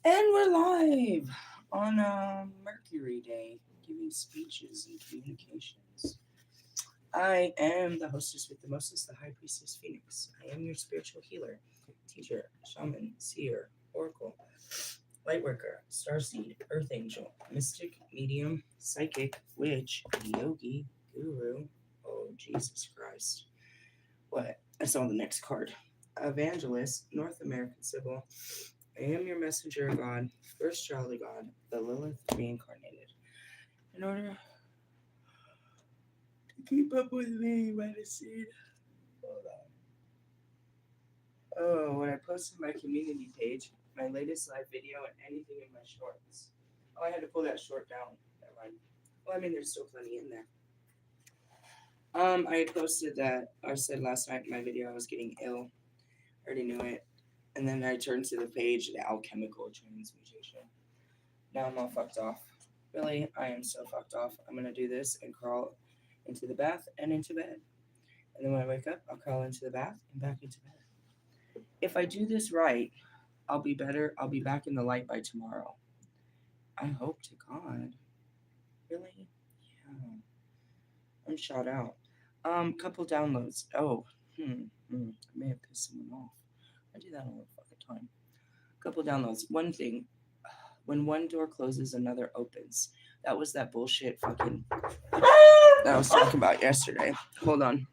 And we're live on Mercury Day, giving speeches and communications. I am the hostess with the mostest, the High Priestess Phoenix. I am your spiritual healer, teacher, shaman, seer, oracle, lightworker, starseed, earth angel, mystic, medium, psychic, witch, yogi, guru. Oh, Jesus Christ. What? I saw the next card. Evangelist, North American Sybil. I am your messenger of God, first child of God, the Lilith reincarnated. In order to keep up with me, medicine. Hold on. Oh, when I posted my community page, my latest live video, and anything in my shorts. Oh, I had to pull that short down. Never mind. Well, I mean, there's still plenty in there. I had posted that, I said last night in my video I was getting ill. I already knew it. And then I turned to the page, the alchemical transmutation. Now I'm all fucked off. Really, I am so fucked off. I'm gonna do this and crawl into the bath and into bed. And then when I wake up, I'll crawl into the bath and back into bed. If I do this right, I'll be better. I'll be back in the light by tomorrow. I hope to God. Really? Yeah. I'm shot out. Couple downloads. Oh, I may have pissed someone off. I do that all the fucking time. Couple downloads. One thing. When one door closes, another opens. That was that bullshit fucking that I was talking about yesterday. Hold on.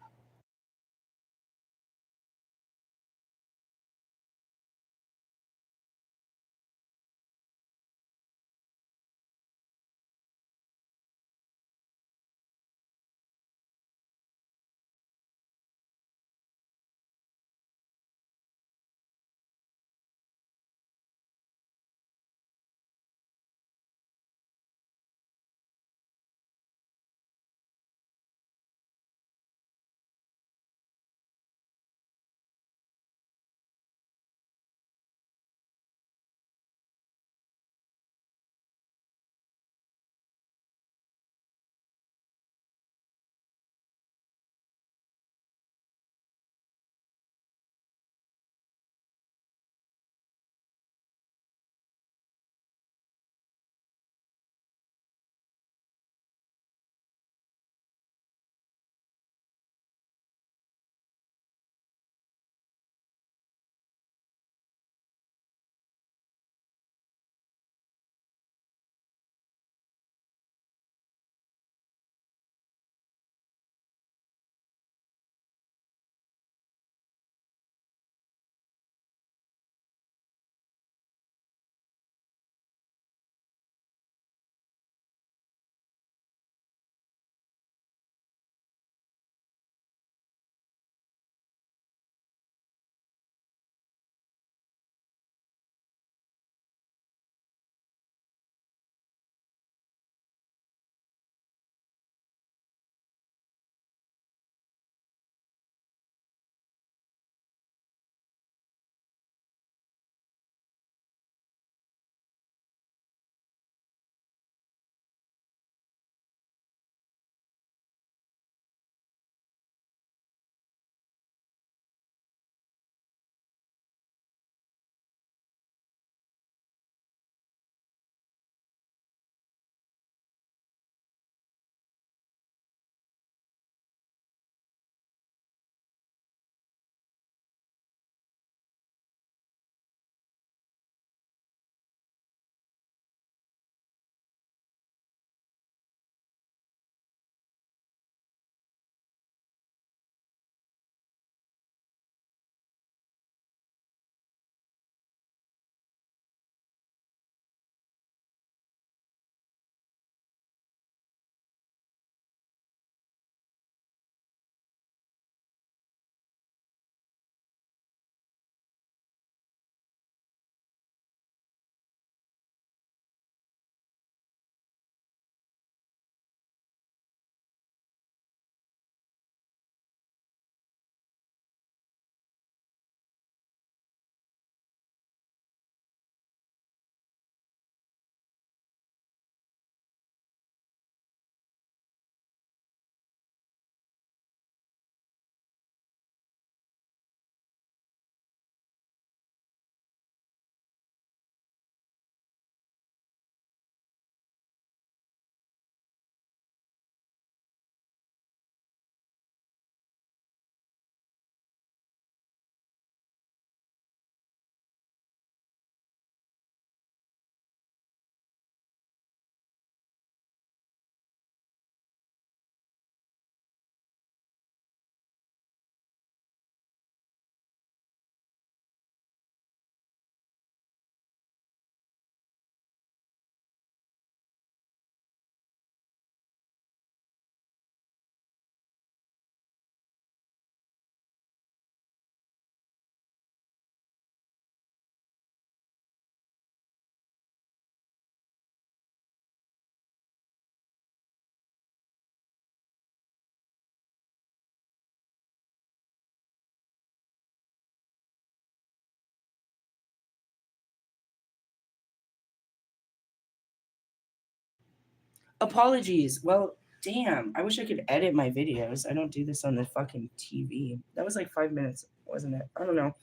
Apologies. Well, damn. I wish I could edit my videos. I don't do this on the fucking TV. That was like 5 minutes, wasn't it? I don't know.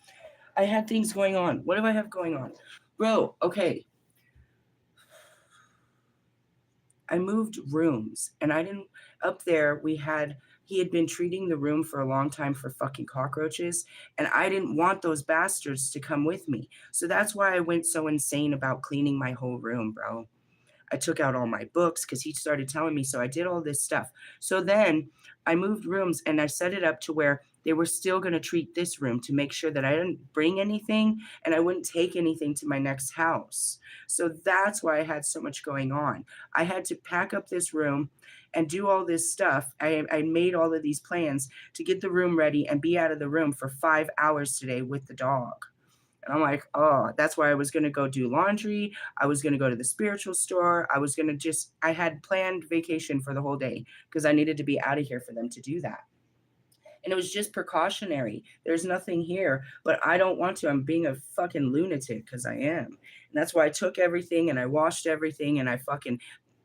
I had things going on. What do I have going on? Bro, okay. I moved rooms and I didn't up there he had been treating the room for a long time for fucking cockroaches and I didn't want those bastards to come with me. So that's why I went so insane about cleaning my whole room, bro. I took out all my books because he started telling me. So I did all this stuff. So then I moved rooms and I set it up to where they were still going to treat this room to make sure that I didn't bring anything and I wouldn't take anything to my next house. So that's why I had so much going on. I had to pack up this room and do all this stuff. I made all of these plans to get the room ready and be out of the room for 5 hours today with the dog. And I'm like, oh, that's why I was going to go do laundry. I was going to go to the spiritual store. I had planned vacation for the whole day because I needed to be out of here for them to do that. And it was just precautionary. There's nothing here, but I don't want to. I'm being a fucking lunatic because I am. And that's why I took everything and I washed everything and I fucking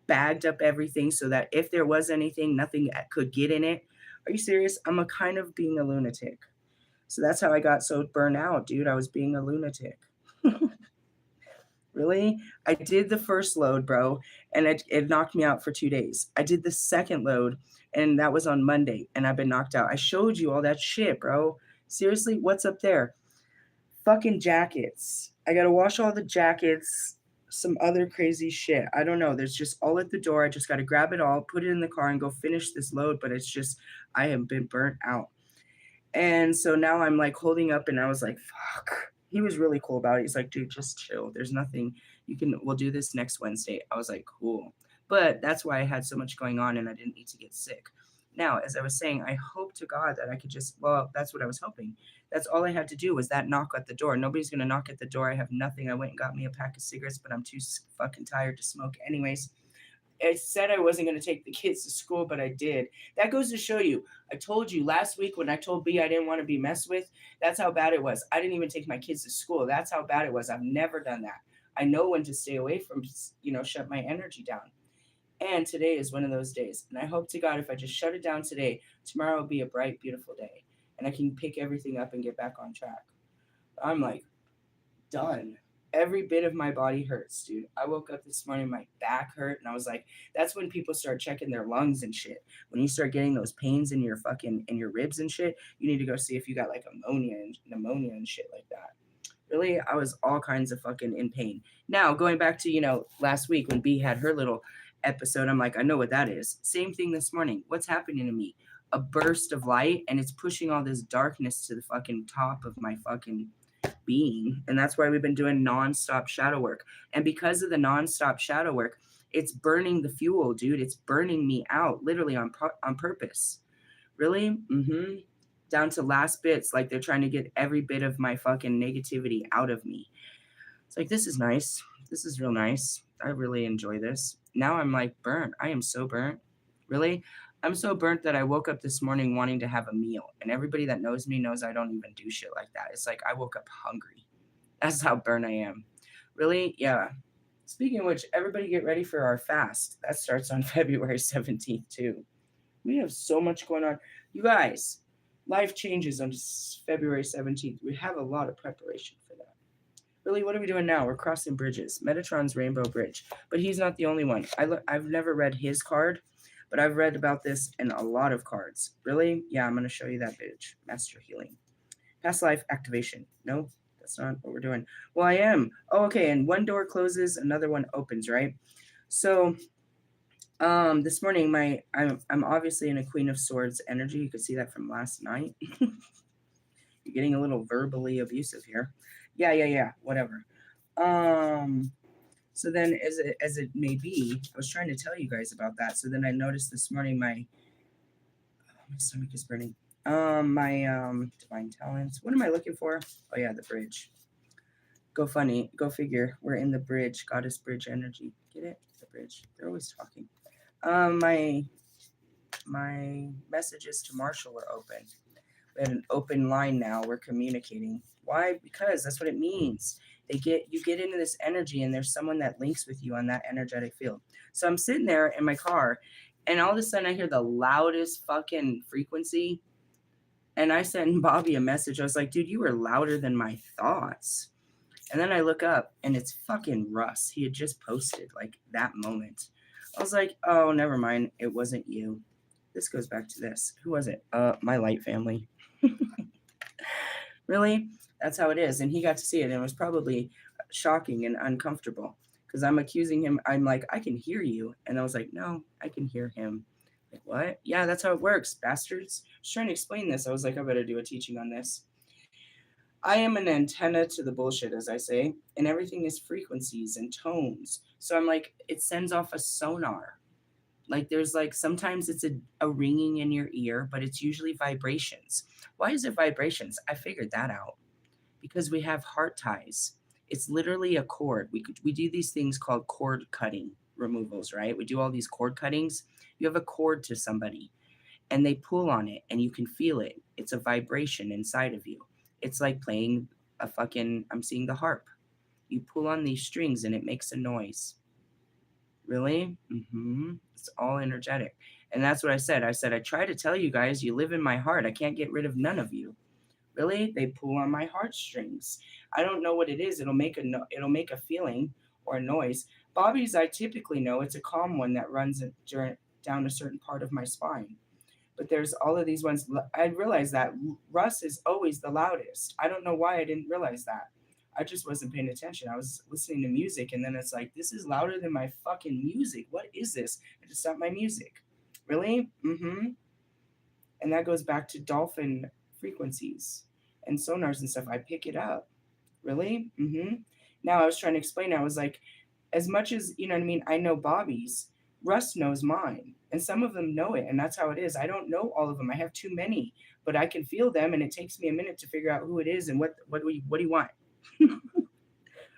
bagged up everything so that if there was anything, nothing could get in it. Are you serious? I'm a kind of being a lunatic. So that's how I got so burnt out, dude. I was being a lunatic. Really? I did the first load, bro, and it knocked me out for 2 days. I did the second load, and that was on Monday, and I've been knocked out. I showed you all that shit, bro. Seriously, what's up there? Fucking jackets. I gotta wash all the jackets, some other crazy shit. I don't know. There's just all at the door. I just gotta grab it all, put it in the car, and go finish this load, but it's just, I have been burnt out. And so now I'm like holding up and I was like, fuck. He was really cool about it. He's like, dude, just chill. There's nothing we'll do this next Wednesday. I was like, cool. But that's why I had so much going on and I didn't need to get sick. Now, as I was saying, I hope to God that I could that's what I was hoping. That's all I had to do was that knock at the door. Nobody's going to knock at the door. I have nothing. I went and got me a pack of cigarettes, but I'm too fucking tired to smoke anyways. I said I wasn't going to take the kids to school, but I did. That goes to show you. I told you last week when I told B I didn't want to be messed with, that's how bad it was. I didn't even take my kids to school. That's how bad it was. I've never done that. I know when to stay away from, shut my energy down. And today is one of those days. And I hope to God if I just shut it down today, tomorrow will be a bright, beautiful day. And I can pick everything up and get back on track. I'm like, done. Every bit of my body hurts, dude. I woke up this morning, my back hurt, and I was like, that's when people start checking their lungs and shit. When you start getting those pains in your ribs and shit, you need to go see if you got like pneumonia and shit like that. Really, I was all kinds of fucking in pain. Now, going back to, last week when B had her little episode, I'm like, I know what that is. Same thing this morning. What's happening to me? A burst of light, and it's pushing all this darkness to the fucking top of my fucking being. And that's why we've been doing nonstop shadow work. And because of the nonstop shadow work, it's burning the fuel, dude. It's burning me out, literally on purpose. Really? Down to last bits, like they're trying to get every bit of my fucking negativity out of me. It's like, this is nice. This is real nice. I really enjoy this. Now I'm like burnt. I am so burnt. Really? I'm so burnt that I woke up this morning wanting to have a meal. And everybody that knows me knows I don't even do shit like that. It's like I woke up hungry. That's how burnt I am. Really? Yeah. Speaking of which, everybody get ready for our fast. That starts on February 17th, too. We have so much going on. You guys, life changes on February 17th. We have a lot of preparation for that. Really, what are we doing now? We're crossing bridges. Metatron's Rainbow Bridge. But he's not the only one. I've never read his card, but I've read about this in a lot of cards. Really? Yeah, I'm going to show you that bitch. Master Healing. Past life activation. No, that's not what we're doing. Well, I am. Oh, okay. And one door closes, another one opens, right? So, this morning, I'm obviously in a Queen of Swords energy. You could see that from last night. You're getting a little verbally abusive here. Yeah. Whatever. So then, as it may be, I was trying to tell you guys about that. So then I noticed this morning my stomach is burning. My divine talents. What am I looking for? Oh yeah, the bridge. Go funny. Go figure. We're in the bridge. Goddess bridge energy. Get it? The bridge. They're always talking. My messages to Marshall are open. We had an open line now. We're communicating. Why? Because that's what it means. You get into this energy, and there's someone that links with you on that energetic field. So I'm sitting there in my car, and all of a sudden I hear the loudest fucking frequency. And I sent Bobby a message. I was like, dude, you were louder than my thoughts. And then I look up, and it's fucking Russ. He had just posted like that moment. I was like, oh, never mind. It wasn't you. This goes back to this. Who was it? My light family. Really? That's how it is. And he got to see it, and it was probably shocking and uncomfortable because I'm accusing him. I'm like, I can hear you. And I was like, no, I can hear him. Like, what? Yeah, that's how it works, bastards. I was trying to explain this. I was like, I better do a teaching on this. I am an antenna to the bullshit, as I say, and everything is frequencies and tones. So I'm like, it sends off a sonar. Like there's like sometimes it's a ringing in your ear, but it's usually vibrations. Why is it vibrations? I figured that out because we have heart ties. It's literally a cord. We do these things called cord cutting removals, right? We do all these cord cuttings. You have a cord to somebody, and they pull on it, and you can feel it. It's a vibration inside of you. It's like playing I'm seeing the harp. You pull on these strings, and it makes a noise. Really? It's all energetic. And that's what I said. I said, I try to tell you guys, you live in my heart. I can't get rid of none of you. Really? They pull on my heartstrings. I don't know what it is. It'll make a feeling or a noise. Bobby's, I typically know it's a calm one that runs down a certain part of my spine. But there's all of these ones. I realized that Russ is always the loudest. I don't know why I didn't realize that. I just wasn't paying attention. I was listening to music, and then it's like, this is louder than my fucking music. What is this? I just stopped my music. Really? And that goes back to dolphin frequencies and sonars and stuff. I pick it up. Really? Now I was trying to explain. I was like, as much as, you know what I mean, I know Bobby's, Russ knows mine. And some of them know it, and that's how it is. I don't know all of them. I have too many, but I can feel them, and it takes me a minute to figure out who it is and what do you want?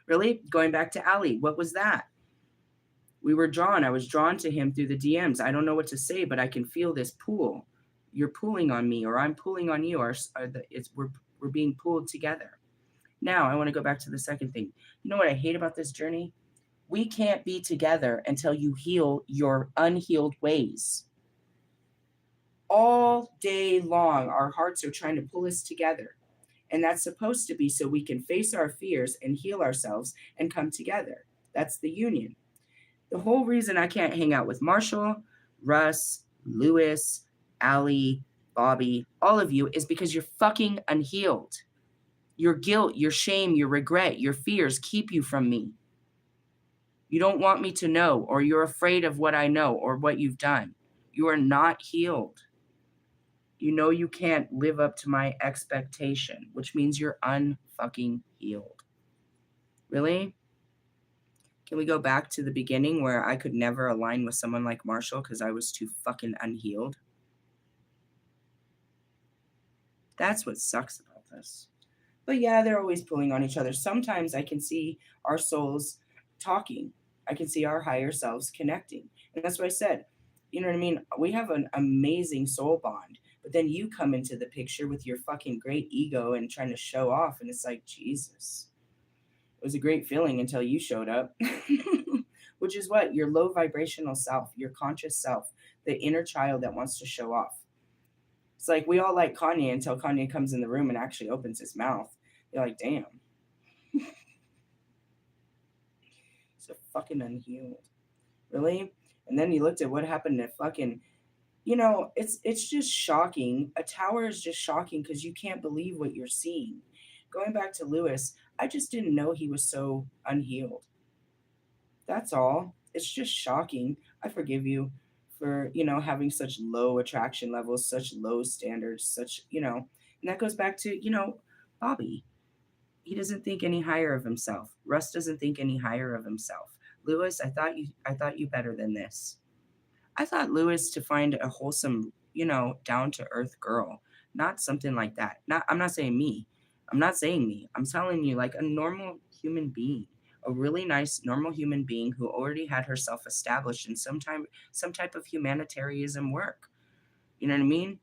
Really? Going back to Ali, what was that? I was drawn to him through the DMs. I don't know what to say, but I can feel this pull. You're pulling on me, or I'm pulling on you, or we're being pulled together. Now, I want to go back to the second thing. You know what I hate about this journey? We can't be together until you heal your unhealed ways. All day long, our hearts are trying to pull us together. And that's supposed to be so we can face our fears and heal ourselves and come together. That's the union. The whole reason I can't hang out with Marshall, Russ, Lewis, Allie, Bobby, all of you is because you're fucking unhealed. Your guilt, your shame, your regret, your fears keep you from me. You don't want me to know, or you're afraid of what I know or what you've done. You are not healed. You know you can't live up to my expectation, which means you're unfucking healed. Really? Can we go back to the beginning where I could never align with someone like Marshall because I was too fucking unhealed? That's what sucks about this. But yeah, they're always pulling on each other. Sometimes I can see our souls talking. I can see our higher selves connecting. And that's what I said. You know what I mean? We have an amazing soul bond. But then you come into the picture with your fucking great ego and trying to show off. And it's like, Jesus. It was a great feeling until you showed up. Which is what? Your low vibrational self, your conscious self, the inner child that wants to show off. It's like we all like Kanye until Kanye comes in the room and actually opens his mouth. You're like, damn. So fucking unhealed. Really? And then you looked at what happened to fucking, you know, it's just shocking. A tower is just shocking because you can't believe what you're seeing. Going back to Lewis, I just didn't know he was so unhealed. That's all. It's just shocking. I forgive you for, you know, having such low attraction levels, such low standards, such, you know, and that goes back to, you know, Bobby. He doesn't think any higher of himself. Russ doesn't think any higher of himself. Lewis, I thought you better than this. I thought Lewis to find a wholesome, you know, down to earth girl, not something like that. I'm not saying me. I'm not saying me. I'm telling you, like a normal human being, a really nice normal human being who already had herself established in some type of humanitarianism work. You know what I mean?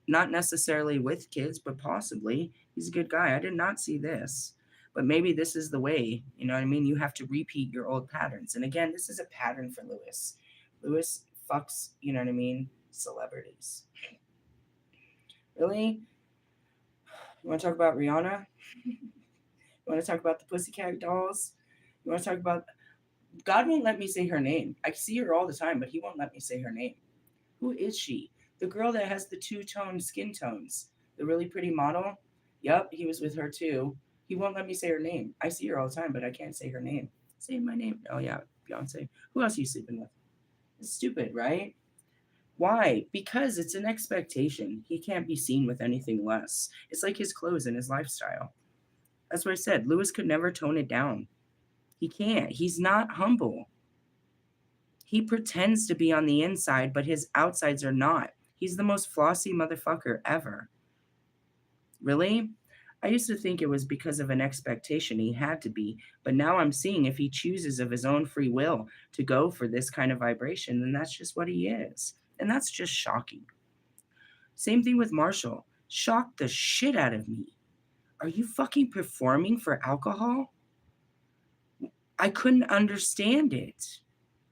Not necessarily with kids, but possibly. He's a good guy. I did not see this. But maybe this is the way, you know what I mean? You have to repeat your old patterns. And again, this is a pattern for Lewis. Lewis fucks, you know what I mean, celebrities. Really? You want to talk about Rihanna? You want to talk about the Pussycat Dolls? You want to talk about... God won't let me say her name. I see her all the time, but he won't let me say her name. Who is she? The girl that has the two-tone skin tones. The really pretty model? Yep, he was with her too. He won't let me say her name. I see her all the time, but I can't say her name. Say my name. Oh, yeah, Beyonce. Who else are you sleeping with? It's stupid, right? Why? Because it's an expectation. He can't be seen with anything less. It's like his clothes and his lifestyle. That's what I said. Lewis could never tone it down. He can't. He's not humble. He pretends to be on the inside, but his outsides are not. He's the most flossy motherfucker ever. Really? I used to think it was because of an expectation he had to be, but now I'm seeing if he chooses of his own free will to go for this kind of vibration, then that's just what he is. And that's just shocking. Same thing with Marshall. Shocked the shit out of me. Are you fucking performing for alcohol? I couldn't understand it.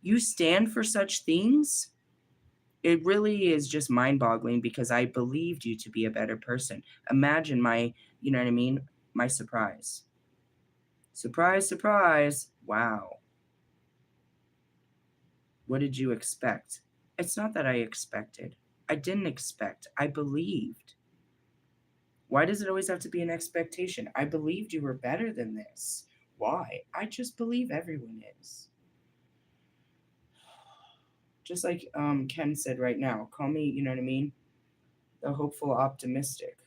You stand for such things? It really is just mind-boggling because I believed you to be a better person. Imagine my, you know what I mean, my surprise. Surprise, surprise. Wow. What did you expect? It's not that I expected. I didn't expect. I believed. Why does it always have to be an expectation? I believed you were better than this. Why? I just believe everyone is. Just like Ken said right now, call me, you know what I mean, the hopeful optimistic.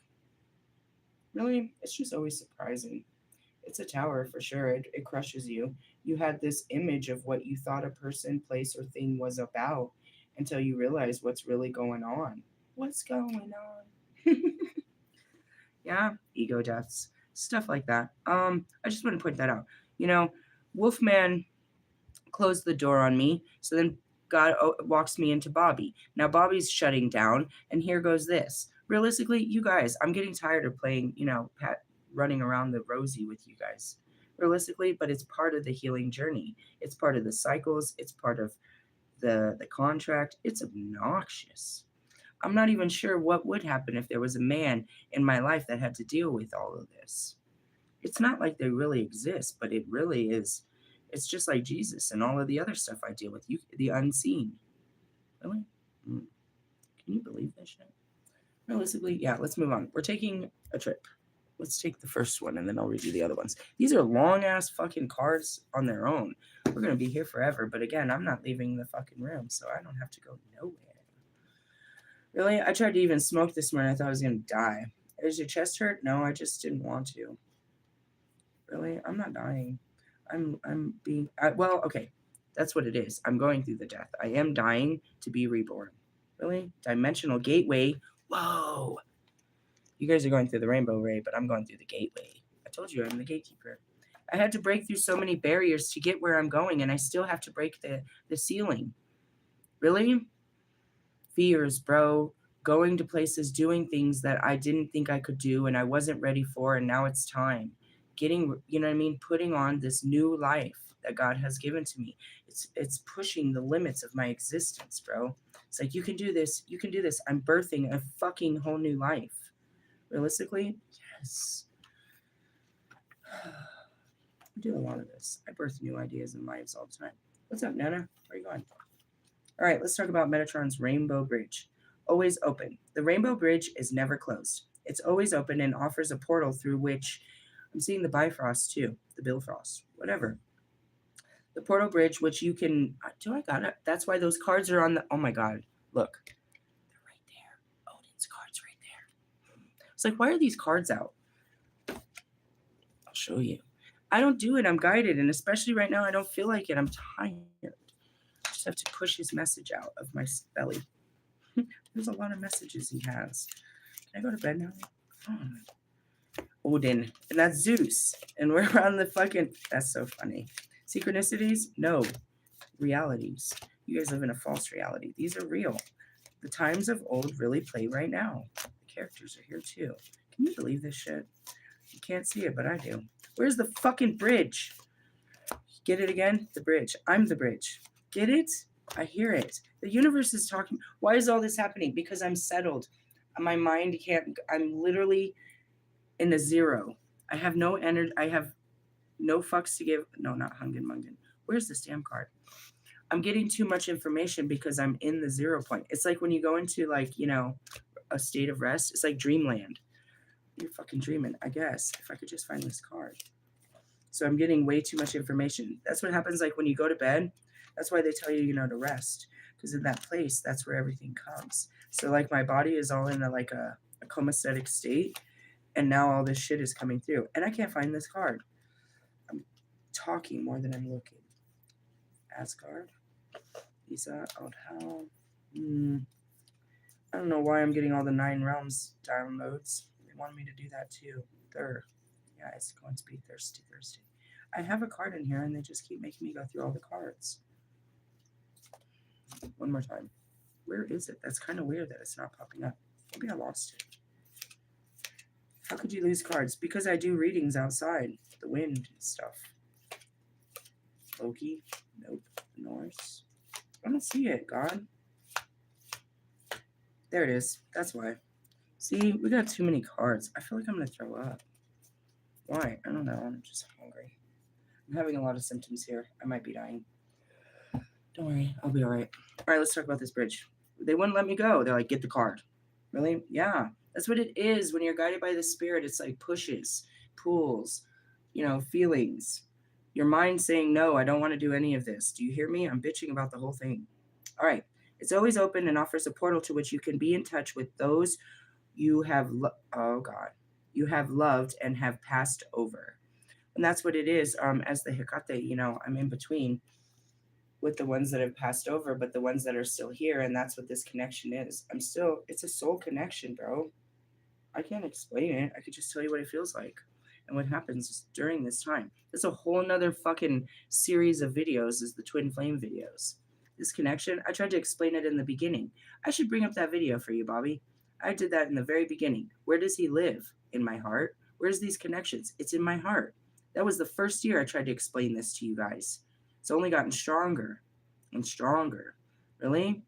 Really, it's just always surprising. It's a tower for sure. It crushes you. You had this image of what you thought a person, place, or thing was about until you realize what's really going on. What's going on? Yeah, ego deaths, stuff like that. I just want to point that out. You know, Wolfman closed the door on me, so then God walks me into Bobby. Now Bobby's shutting down, and here goes this. Realistically, you guys, I'm getting tired of playing, you know, running around the rosy with you guys. Realistically, but it's part of the healing journey. It's part of the cycles. It's part of the contract. It's obnoxious. I'm not even sure what would happen if there was a man in my life that had to deal with all of this. It's not like they really exist, but it really is. It's just like Jesus and all of the other stuff I deal with. The unseen. Really? Can you believe this shit? Realistically, yeah, let's move on. We're taking a trip. Let's take the first one, and then I'll read you the other ones. These are long-ass fucking cards on their own. We're going to be here forever, but again, I'm not leaving the fucking room, so I don't have to go nowhere. Really? I tried to even smoke this morning. I thought I was going to die. Does your chest hurt? No, I just didn't want to. Really? I'm not dying. I'm being... well, okay. That's what it is. I'm going through the death. I am dying to be reborn. Really? Dimensional gateway. Whoa. You guys are going through the rainbow ray, but I'm going through the gateway. I told you I'm the gatekeeper. I had to break through so many barriers to get where I'm going, and I still have to break the ceiling. Really? Fears, bro. Going to places, doing things that I didn't think I could do and I wasn't ready for, and now it's time. Getting, you know what I mean, putting on this new life that God has given to me. It's pushing the limits of my existence, bro. It's like, you can do this, you can do this. I'm birthing a fucking whole new life. Realistically, yes. I do a lot of this. I birth new ideas and lives all the time. What's up, Nana? Where are you going? All right, let's talk about Metatron's Rainbow Bridge. Always open. The Rainbow Bridge is never closed. It's always open and offers a portal through which... I'm seeing the Bifrost too. The Billfrost. Whatever. The portal bridge, which you can... Do I got it? That's why those cards are on the... Oh my god. Look. They're right there. Odin's cards right there. It's like, why are these cards out? I'll show you. I don't do it. I'm guided. And especially right now, I don't feel like it. I'm tired. I just have to push his message out of my belly. There's a lot of messages he has. Can I go to bed now? Oh. Odin. And that's Zeus. And we're on the fucking... That's so funny. Synchronicities? No. Realities. You guys live in a false reality. These are real. The times of old really play right now. characters are here too. Can you believe this shit? You can't see it, but I do. Where's the fucking bridge? Get it again? The bridge. I'm the bridge. Get it? I hear it. The universe is talking. Why is all this happening? Because I'm settled. My mind can't. I'm literally in a zero. I have no energy. I have no fucks to give. No, not Hungen Mungen. Where's the stamp card? I'm getting too much information because I'm in the 0 point. It's like when you go into, like, you know, a state of rest. It's like dreamland. You're fucking dreaming, I guess. If I could just find this card. So I'm getting way too much information. That's what happens, like, when you go to bed. That's why they tell you, you know, to rest. Because in that place, that's where everything comes. So, like, my body is all in a comacetic state. And now all this shit is coming through. And I can't find this card. I'm talking more than I'm looking. Asgard. Lisa, Oldhell. I don't know why I'm getting all the 9 realms downloads. They wanted me to do that too. Yeah, it's going to be Thursday. I have a card in here and they just keep making me go through all the cards. One more time. Where is it? That's kind of weird that it's not popping up. Maybe I lost it. How could you lose cards? Because I do readings outside. The wind and stuff. Loki. Nope. Norse. I don't see it, God. There it is. That's why. See, we got too many cards. I feel like I'm going to throw up. Why? I don't know. I'm just hungry. I'm having a lot of symptoms here. I might be dying. Don't worry. I'll be all right. All right, let's talk about this bridge. They wouldn't let me go. They're like, get the card. Really? Yeah. That's what it is. When you're guided by the spirit, it's like pushes, pulls, you know, feelings. Your mind saying, no, I don't want to do any of this. Do you hear me? I'm bitching about the whole thing. All right. It's always open and offers a portal to which you can be in touch with those you have, you have loved and have passed over. And that's what it is. As the Hecate, you know, I'm in between with the ones that have passed over, but the ones that are still here. And that's what this connection is. It's a soul connection, bro. I can't explain it. I could just tell you what it feels like and what happens during this time. There's a whole nother fucking series of videos is the twin flame videos. This connection, I tried to explain it in the beginning. I should bring up that video for you, Bobby. I did that in the very beginning. Where does he live? In my heart. Where's these connections? It's in my heart. That was the first year I tried to explain this to you guys. It's only gotten stronger and stronger. Really?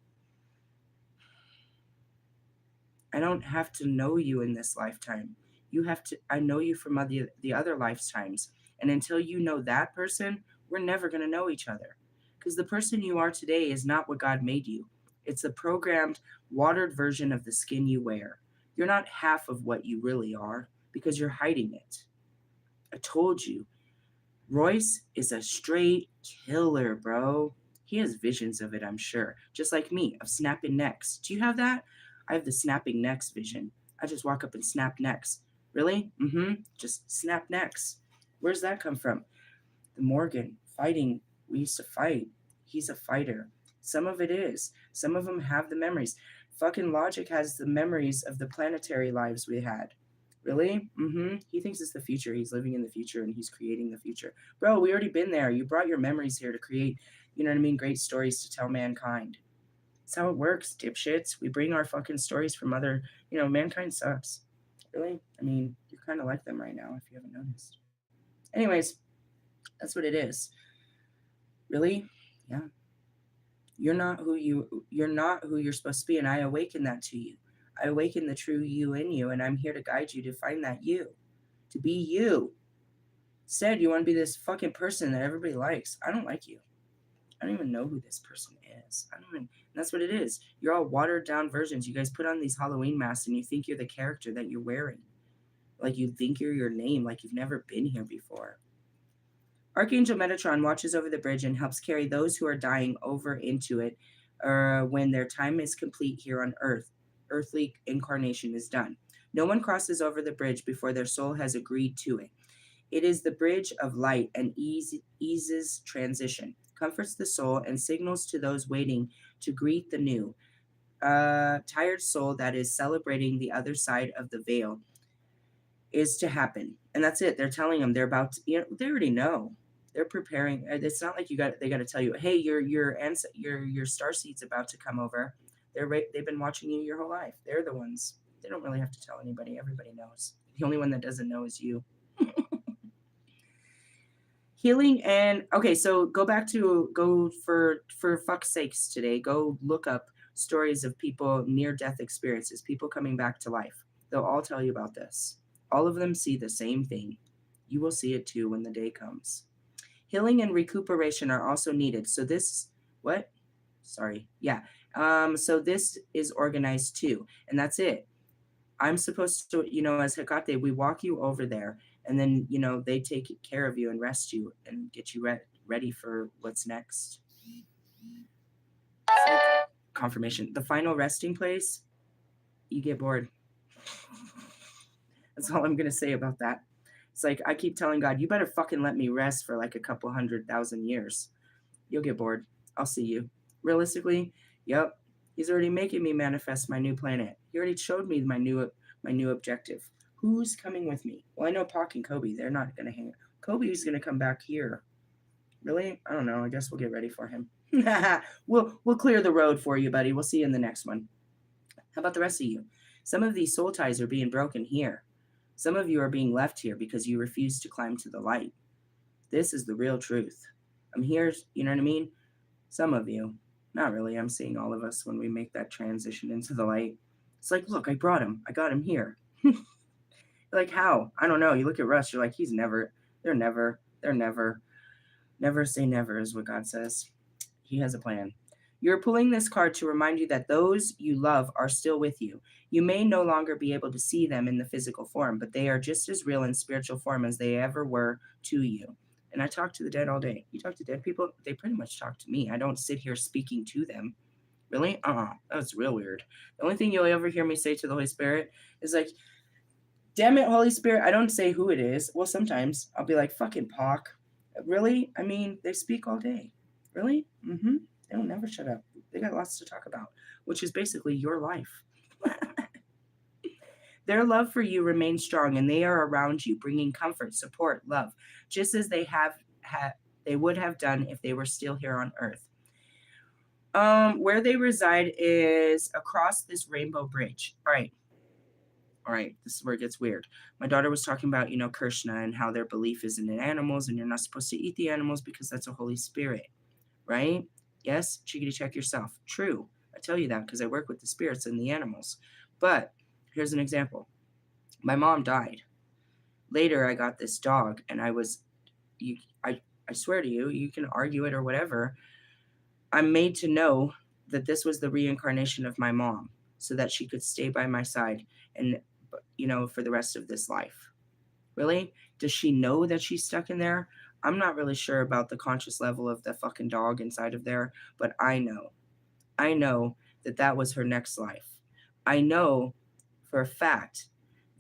I don't have to know you in this lifetime. I know you from the other lifetimes. And until you know that person, we're never going to know each other. Because the person you are today is not what God made you. It's the programmed, watered version of the skin you wear. You're not half of what you really are because you're hiding it. I told you. Royce is a straight killer, bro. He has visions of it, I'm sure. Just like me, of snapping necks. Do you have that? I have the snapping necks vision. I just walk up and snap necks. Really? Just snap necks. Where's that come from? The Morgan. Fighting. We used to fight. He's a fighter. Some of it is. Some of them have the memories. Fucking Logic has the memories of the planetary lives we had. Really? He thinks it's the future. He's living in the future and he's creating the future. Bro, we already been there. You brought your memories here to create, you know what I mean, great stories to tell mankind. That's how it works, dipshits. We bring our fucking stories from other, you know, mankind sucks. Really? I mean, you're kind of like them right now if you haven't noticed. Anyways, that's what it is. Really? Yeah. You're not who you're supposed to be, and I awaken that to you. I awaken the true you in you, and I'm here to guide you to find that you. To be you. Instead, you want to be this fucking person that everybody likes. I don't like you. I don't even know who this person is. That's what it is. You're all watered down versions. You guys put on these Halloween masks and you think you're the character that you're wearing. Like you think you're your name, like you've never been here before. Archangel Metatron watches over the bridge and helps carry those who are dying over into it when their time is complete here on Earth. Earthly incarnation is done. No one crosses over the bridge before their soul has agreed to it. It is the bridge of light and eases transition, comforts the soul, and signals to those waiting to greet the new. Tired soul that is celebrating the other side of the veil is to happen. And that's it. They're telling them they're about to, they already know. They're preparing. It's not like they got to tell you, hey, your Starseed's about to come over. They've been watching you your whole life. They're the ones. They don't really have to tell anybody. Everybody knows. The only one that doesn't know is you. Healing and okay, so go for fuck's sakes today. Go look up stories of people near death experiences, people coming back to life. They'll all tell you about this. All of them see the same thing. You will see it too when the day comes. Healing and recuperation are also needed. So this what? Sorry. Yeah. So this is organized too, and that's it. I'm supposed to, as Hecate, we walk you over there, and then, they take care of you and rest you and get you ready for what's next. It's like confirmation. The final resting place, you get bored. That's all I'm going to say about that. It's like, I keep telling God, you better fucking let me rest for like a couple 100,000 years. You'll get bored. I'll see you. Realistically, yep. He's already making me manifest my new planet. He already showed me my new objective. Who's coming with me? Well, I know Pac and Kobe. They're not going to hang. Kobe's going to come back here. Really? I don't know. I guess we'll get ready for him. We'll clear the road for you, buddy. We'll see you in the next one. How about the rest of you? Some of these soul ties are being broken here. Some of you are being left here because you refuse to climb to the light. This is the real truth. I'm here, you know what I mean? Some of you. Not really. I'm seeing all of us when we make that transition into the light. It's like, look, I brought him. I got him here. Like, how? I don't know. You look at Russ, you're like, they're never. Never say never is what God says. He has a plan. You're pulling this card to remind you that those you love are still with you. You may no longer be able to see them in the physical form, but they are just as real in spiritual form as they ever were to you. And I talk to the dead all day. You talk to dead people, they pretty much talk to me. I don't sit here speaking to them. Really? That's real weird. The only thing you'll ever hear me say to the Holy Spirit is like, damn it, Holy Spirit. I don't say who it is. Well, sometimes I'll be like, fucking Pac. Really? I mean, they speak all day. Really? Mm-hmm. They don't never shut up. They got lots to talk about, which is basically your life. Their love for you remains strong, and they are around you, bringing comfort, support, love, just as they would have done if they were still here on Earth. Where they reside is across this rainbow bridge. All right, this is where it gets weird. My daughter was talking about, Krishna and how their belief is in animals, and you're not supposed to eat the animals because that's a Holy Spirit, right? Yes, chickadee check yourself. True. I tell you that because I work with the spirits and the animals. But here's an example. My mom died. Later, I got this dog, and I swear to you, you can argue it or whatever. I'm made to know that this was the reincarnation of my mom so that she could stay by my side and, for the rest of this life. Really? Does she know that she's stuck in there? I'm not really sure about the conscious level of the fucking dog inside of there, but I know. I know that was her next life. I know for a fact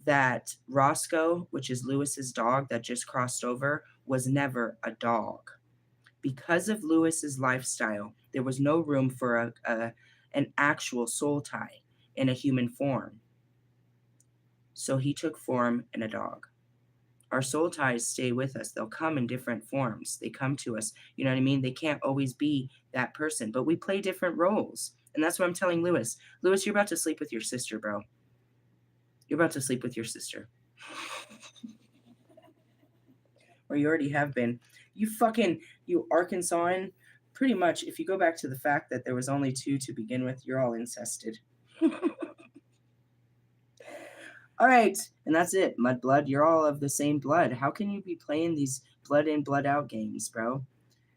that Roscoe, which is Lewis's dog that just crossed over, was never a dog. Because of Lewis's lifestyle, there was no room for an actual soul tie in a human form. So he took form in a dog. Our soul ties stay with us. They'll come in different forms. They come to us. You know what I mean? They can't always be that person, but we play different roles. And that's what I'm telling Lewis. Lewis, you're about to sleep with your sister, bro. You're about to sleep with your sister. Or you already have been. You Arkansan, pretty much, if you go back to the fact that there was only 2 to begin with, you're all incested. All right, and that's it. Mudblood, you're all of the same blood. How can you be playing these blood in, blood out games, bro?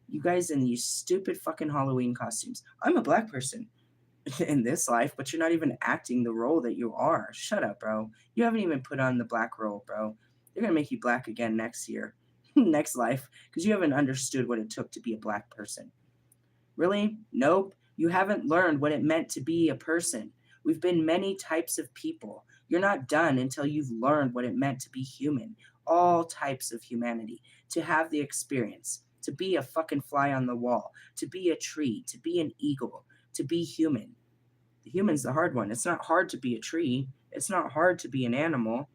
You guys in these stupid fucking Halloween costumes. I'm a black person in this life, but you're not even acting the role that you are. Shut up, bro. You haven't even put on the black role, bro. They're going to make you black again next year, next life, because you haven't understood what it took to be a black person. Really? Nope. You haven't learned what it meant to be a person. We've been many types of people. You're not done until you've learned what it meant to be human. All types of humanity. To have the experience. To be a fucking fly on the wall. To be a tree. To be an eagle. To be human. The human's the hard one. It's not hard to be a tree. It's not hard to be an animal.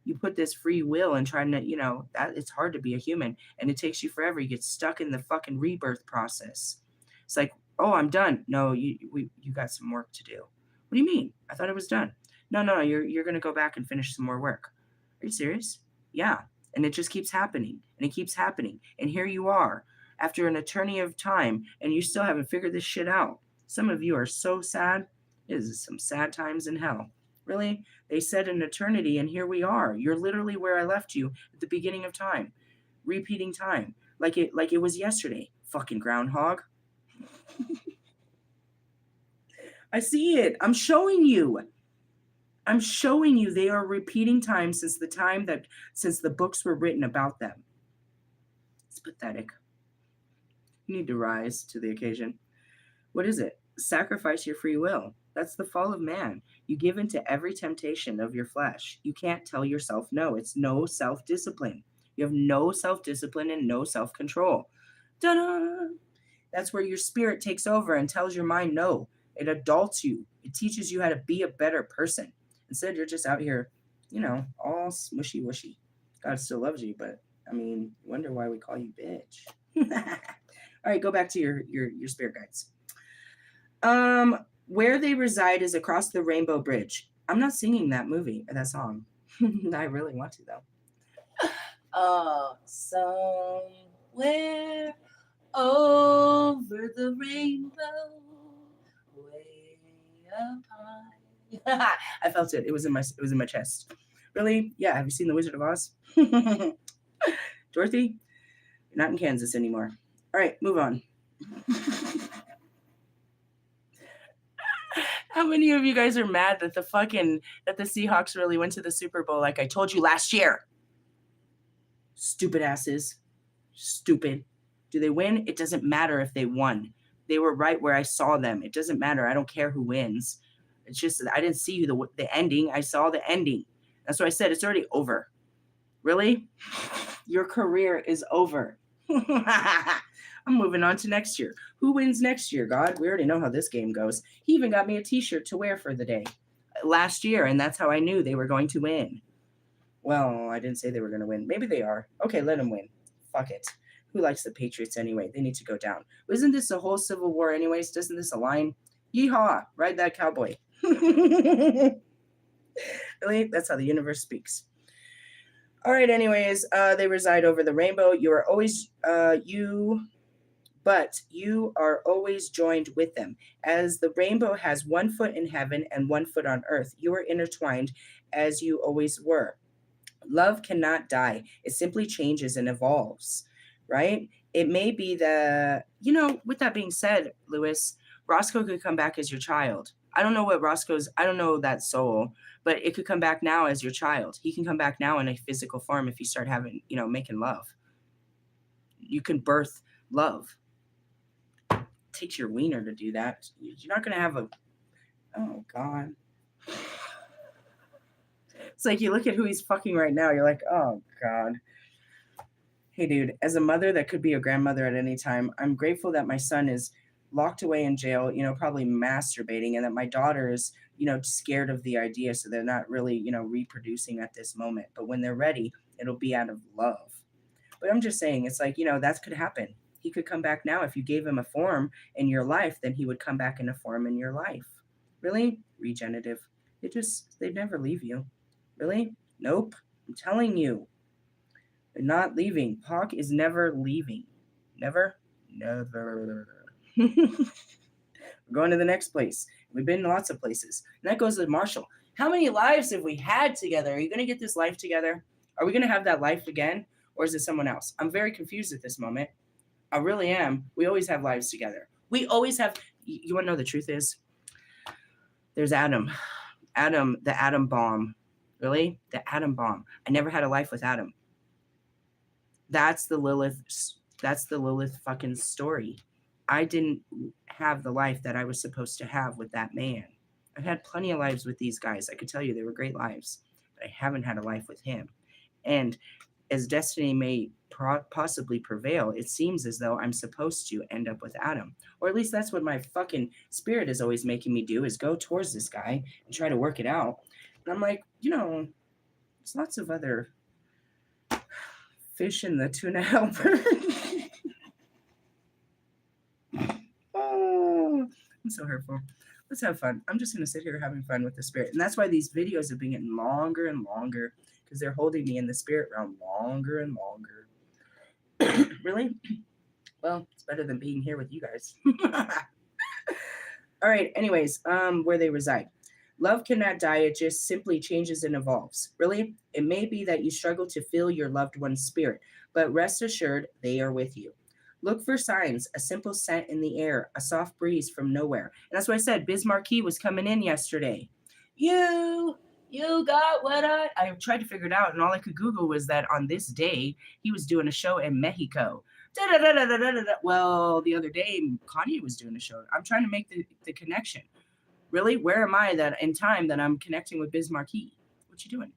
You put this free will and trying to, that it's hard to be a human. And it takes you forever. You get stuck in the fucking rebirth process. It's like, oh, I'm done. No, you got some work to do. What do you mean? I thought it was done. No, you're going to go back and finish some more work. Are you serious? Yeah. And it just keeps happening and it keeps happening. And here you are after an eternity of time and you still haven't figured this shit out. Some of you are so sad. It is some sad times in hell. Really? They said an eternity and here we are. You're literally where I left you at the beginning of time. Repeating time. Like it was yesterday. Fucking groundhog. I see it. I'm showing you. I'm showing you they are repeating time since the books were written about them. It's pathetic. You need to rise to the occasion. What is it? Sacrifice your free will. That's the fall of man. You give in to every temptation of your flesh. You can't tell yourself no. It's no self-discipline. You have no self-discipline and no self-control. Ta-da! That's where your spirit takes over and tells your mind no. It adults you. It teaches you how to be a better person. Instead, you're just out here, all smushy wushy. God still loves you, but wonder why we call you bitch. All right, go back to your spirit guides. Where they reside is across the Rainbow Bridge. I'm not singing that song. I really want to though. Oh, somewhere over the rainbow, way up high. I felt it. It was in my chest. Really? Yeah. Have you seen The Wizard of Oz? Dorothy, you're not in Kansas anymore. All right, move on. How many of you guys are mad that the Seahawks really went to the Super Bowl like I told you last year? Stupid asses. Stupid. Do they win? It doesn't matter if they won. They were right where I saw them. It doesn't matter. I don't care who wins. It's just I didn't see the ending. I saw the ending. That's what I said. It's already over. Really? Your career is over. I'm moving on to next year. Who wins next year, God? We already know how this game goes. He even got me a t-shirt to wear for the day last year, and that's how I knew they were going to win. Well, I didn't say they were going to win. Maybe they are. Okay, let them win. Fuck it. Who likes the Patriots anyway? They need to go down. Isn't this a whole civil war anyways? Doesn't this align? Yeehaw! Ride that cowboy. Really? That's how the universe speaks. All right, anyways, they reside over the rainbow. But you are always joined with them. As the rainbow has 1 foot in heaven and 1 foot on earth, you are intertwined as you always were. Love cannot die. It simply changes and evolves, right? It may be with that being said, Lewis, Roscoe could come back as your child. I don't know that soul, but it could come back now as your child. He can come back now in a physical form if you start having, making love. You can birth love. It takes your wiener to do that. You're not going to have oh God. It's like you look at who he's fucking right now. You're like, oh God. Hey, dude, as a mother that could be a grandmother at any time, I'm grateful that my son is locked away in jail, probably masturbating, and that my daughter is, scared of the idea. So they're not really, reproducing at this moment. But when they're ready, it'll be out of love. But I'm just saying, it's like, that could happen. He could come back now. If you gave him a form in your life, then he would come back in a form in your life. Really? Regenerative. They'd never leave you. Really? Nope. I'm telling you. They're not leaving. Hawk is never leaving. Never? Never. We're going to the next place. We've been to lots of places. And that goes to Marshall. How many lives have we had together? Are you going to get this life together? Are we going to have that life again? Or is it someone else? I'm very confused at this moment. I really am. We always have lives together. We always have. You want to know the truth is? There's Adam. Adam, the atom bomb. Really? The atom bomb. I never had a life with Adam. That's the Lilith fucking story. I didn't have the life that I was supposed to have with that man. I've had plenty of lives with these guys. I could tell you they were great lives, but I haven't had a life with him. And as destiny may possibly prevail, it seems as though I'm supposed to end up with Adam. Or at least that's what my fucking spirit is always making me do, is go towards this guy and try to work it out. And I'm like, there's lots of other fish in the tuna helper. Oh, I'm so hurtful. Let's have fun. I'm just gonna sit here having fun with the spirit, and that's why these videos have been getting longer and longer because they're holding me in the spirit realm longer and longer. Really? Well, it's better than being here with you guys. All right. Anyways, where they reside. Love cannot die. It just simply changes and evolves. Really? It may be that you struggle to feel your loved one's spirit, but rest assured they are with you. Look for signs, a simple scent in the air, a soft breeze from nowhere. And that's what I said. Biz Marquis was coming in yesterday. You got what I tried to figure it out, and all I could Google was that on this day, he was doing a show in Mexico. Well, the other day, Kanye was doing a show. I'm trying to make the connection. Really? Where am I that in time that I'm connecting with Biz Marquis? What you doing?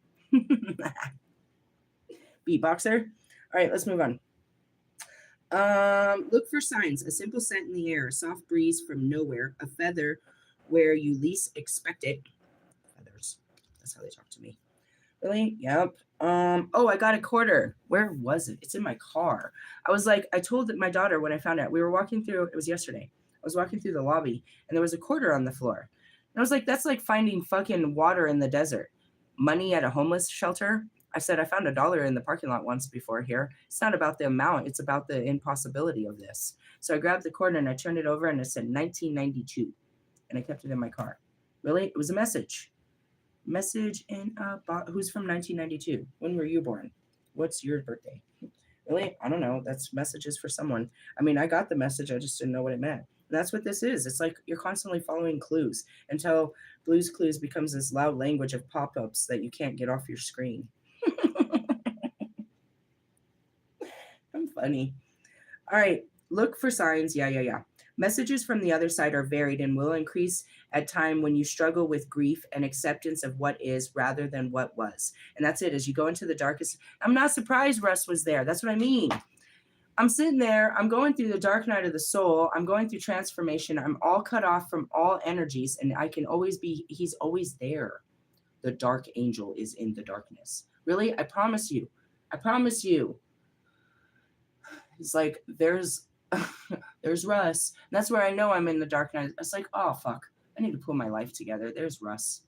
Beatboxer? All right, let's move on. Look for signs, a simple scent in the air, a soft breeze from nowhere, a feather where you least expect it. Feathers. That's how they talk to me. Really? Yep. Oh, I got a quarter. Where was it? It's in my car. I told my daughter when I found out, we were walking through, it was yesterday. I was walking through the lobby and there was a quarter on the floor. And I was like, that's like finding fucking water in the desert. Money at a homeless shelter. I said, I found $1 in the parking lot once before here. It's not about the amount. It's about the impossibility of this. So I grabbed the quarter and I turned it over and it said 1992. And I kept it in my car. Really? It was a message. Message in a box. Who's from 1992? When were you born? What's your birthday? Really? I don't know. That's messages for someone. I mean, I got the message. I just didn't know what it meant. And that's what this is. It's like you're constantly following clues until Blue's Clues becomes this loud language of pop-ups that you can't get off your screen. I'm funny. All right. Look for signs. Yeah. Messages from the other side are varied and will increase at time when you struggle with grief and acceptance of what is rather than what was. And that's it. As you go into the darkest, I'm not surprised Russ was there. That's what I mean. I'm sitting there. I'm going through the dark night of the soul. I'm going through transformation. I'm all cut off from all energies, and I can always be, he's always there. The dark angel is in the darkness. Really? I promise you. I promise you. It's like, there's Russ. And that's where I know I'm in the dark night. It's like, oh, fuck. I need to pull my life together. There's Russ.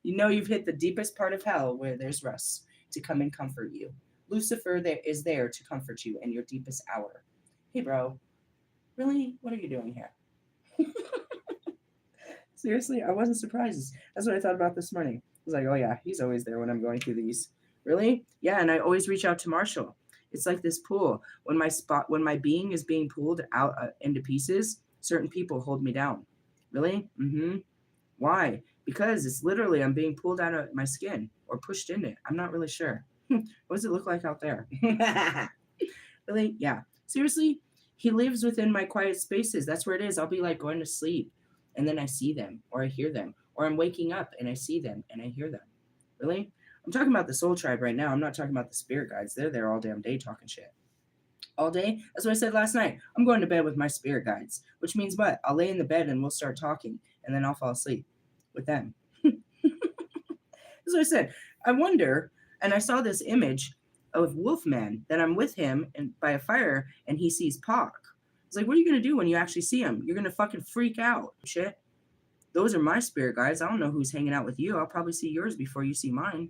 You know you've hit the deepest part of hell where there's Russ to come and comfort you. Lucifer is there to comfort you in your deepest hour. Hey, bro. Really? What are you doing here? Seriously, I wasn't surprised. That's what I thought about this morning. I was like, oh, yeah, he's always there when I'm going through these. Really? Yeah, and I always reach out to Marshall. It's like this pool. When my being is being pulled out into pieces, certain people hold me down. Really? Mm-hmm. Why? Because it's literally I'm being pulled out of my skin or pushed in it. I'm not really sure. What does it look like out there? Really? Yeah. Seriously? He lives within my quiet spaces. That's where it is. I'll be like going to sleep and then I see them or I hear them or I'm waking up and I see them and I hear them. Really? I'm talking about the soul tribe right now. I'm not talking about the spirit guides. They're there all damn day talking shit. All day? That's what I said last night. I'm going to bed with my spirit guides, which means what? I'll lay in the bed and we'll start talking and then I'll fall asleep with them. That's what I said. I wonder, and I saw this image of Wolfman that I'm with him and by a fire and he sees Pac. It's like, what are you going to do when you actually see him? You're going to fucking freak out. Shit. Those are my spirit guides. I don't know who's hanging out with you. I'll probably see yours before you see mine.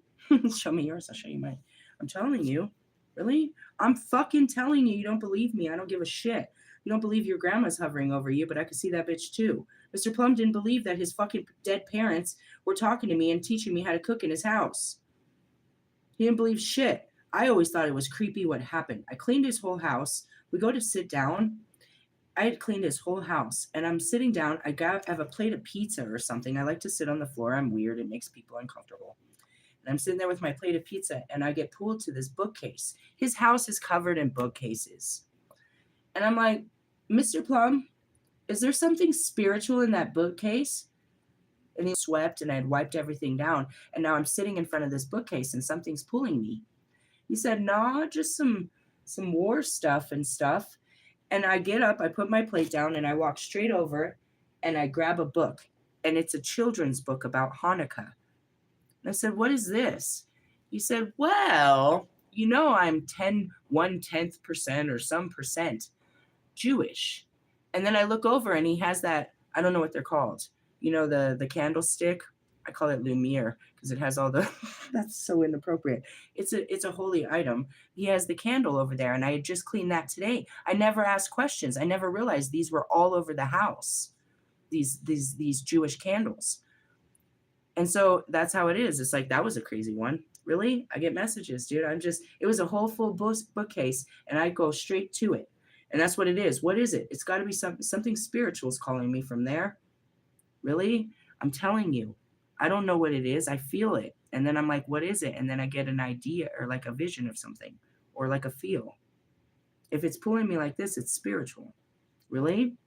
Show me yours. I'll show you mine. I'm telling you. Really? I'm fucking telling you. You don't believe me. I don't give a shit. You don't believe your grandma's hovering over you, but I could see that bitch too. Mr. Plum didn't believe that his fucking dead parents were talking to me and teaching me how to cook in his house. He didn't believe shit. I always thought it was creepy what happened. I cleaned his whole house. We go to sit down. I had cleaned his whole house, and I'm sitting down. I have a plate of pizza or something. I like to sit on the floor. I'm weird. It makes people uncomfortable. And I'm sitting there with my plate of pizza, and I get pulled to this bookcase. His house is covered in bookcases. And I'm like, Mr. Plum, is there something spiritual in that bookcase? And he swept, and I had wiped everything down. And now I'm sitting in front of this bookcase, and something's pulling me. He said, nah, just some war stuff and stuff. And I get up, I put my plate down, and I walk straight over, and I grab a book. And it's a children's book about Hanukkah. And I said, what is this? He said, well, you know I'm 1/10% or some percent Jewish. And then I look over and he has that, I don't know what they're called. You know, the candlestick. I call it Lumiere because it has all the that's so inappropriate. It's a holy item. He has the candle over there, and I had just cleaned that today. I never asked questions. I never realized these were all over the house. These Jewish candles. And so that's how it is. It's like, that was a crazy one. Really? I get messages, dude. It was a whole full bookcase, and I go straight to it. And that's what it is. What is it? It's got to be something spiritual is calling me from there. Really? I'm telling you. I don't know what it is. I feel it. And then I'm like, what is it? And then I get an idea or like a vision of something or like a feel. If it's pulling me like this, it's spiritual. Really?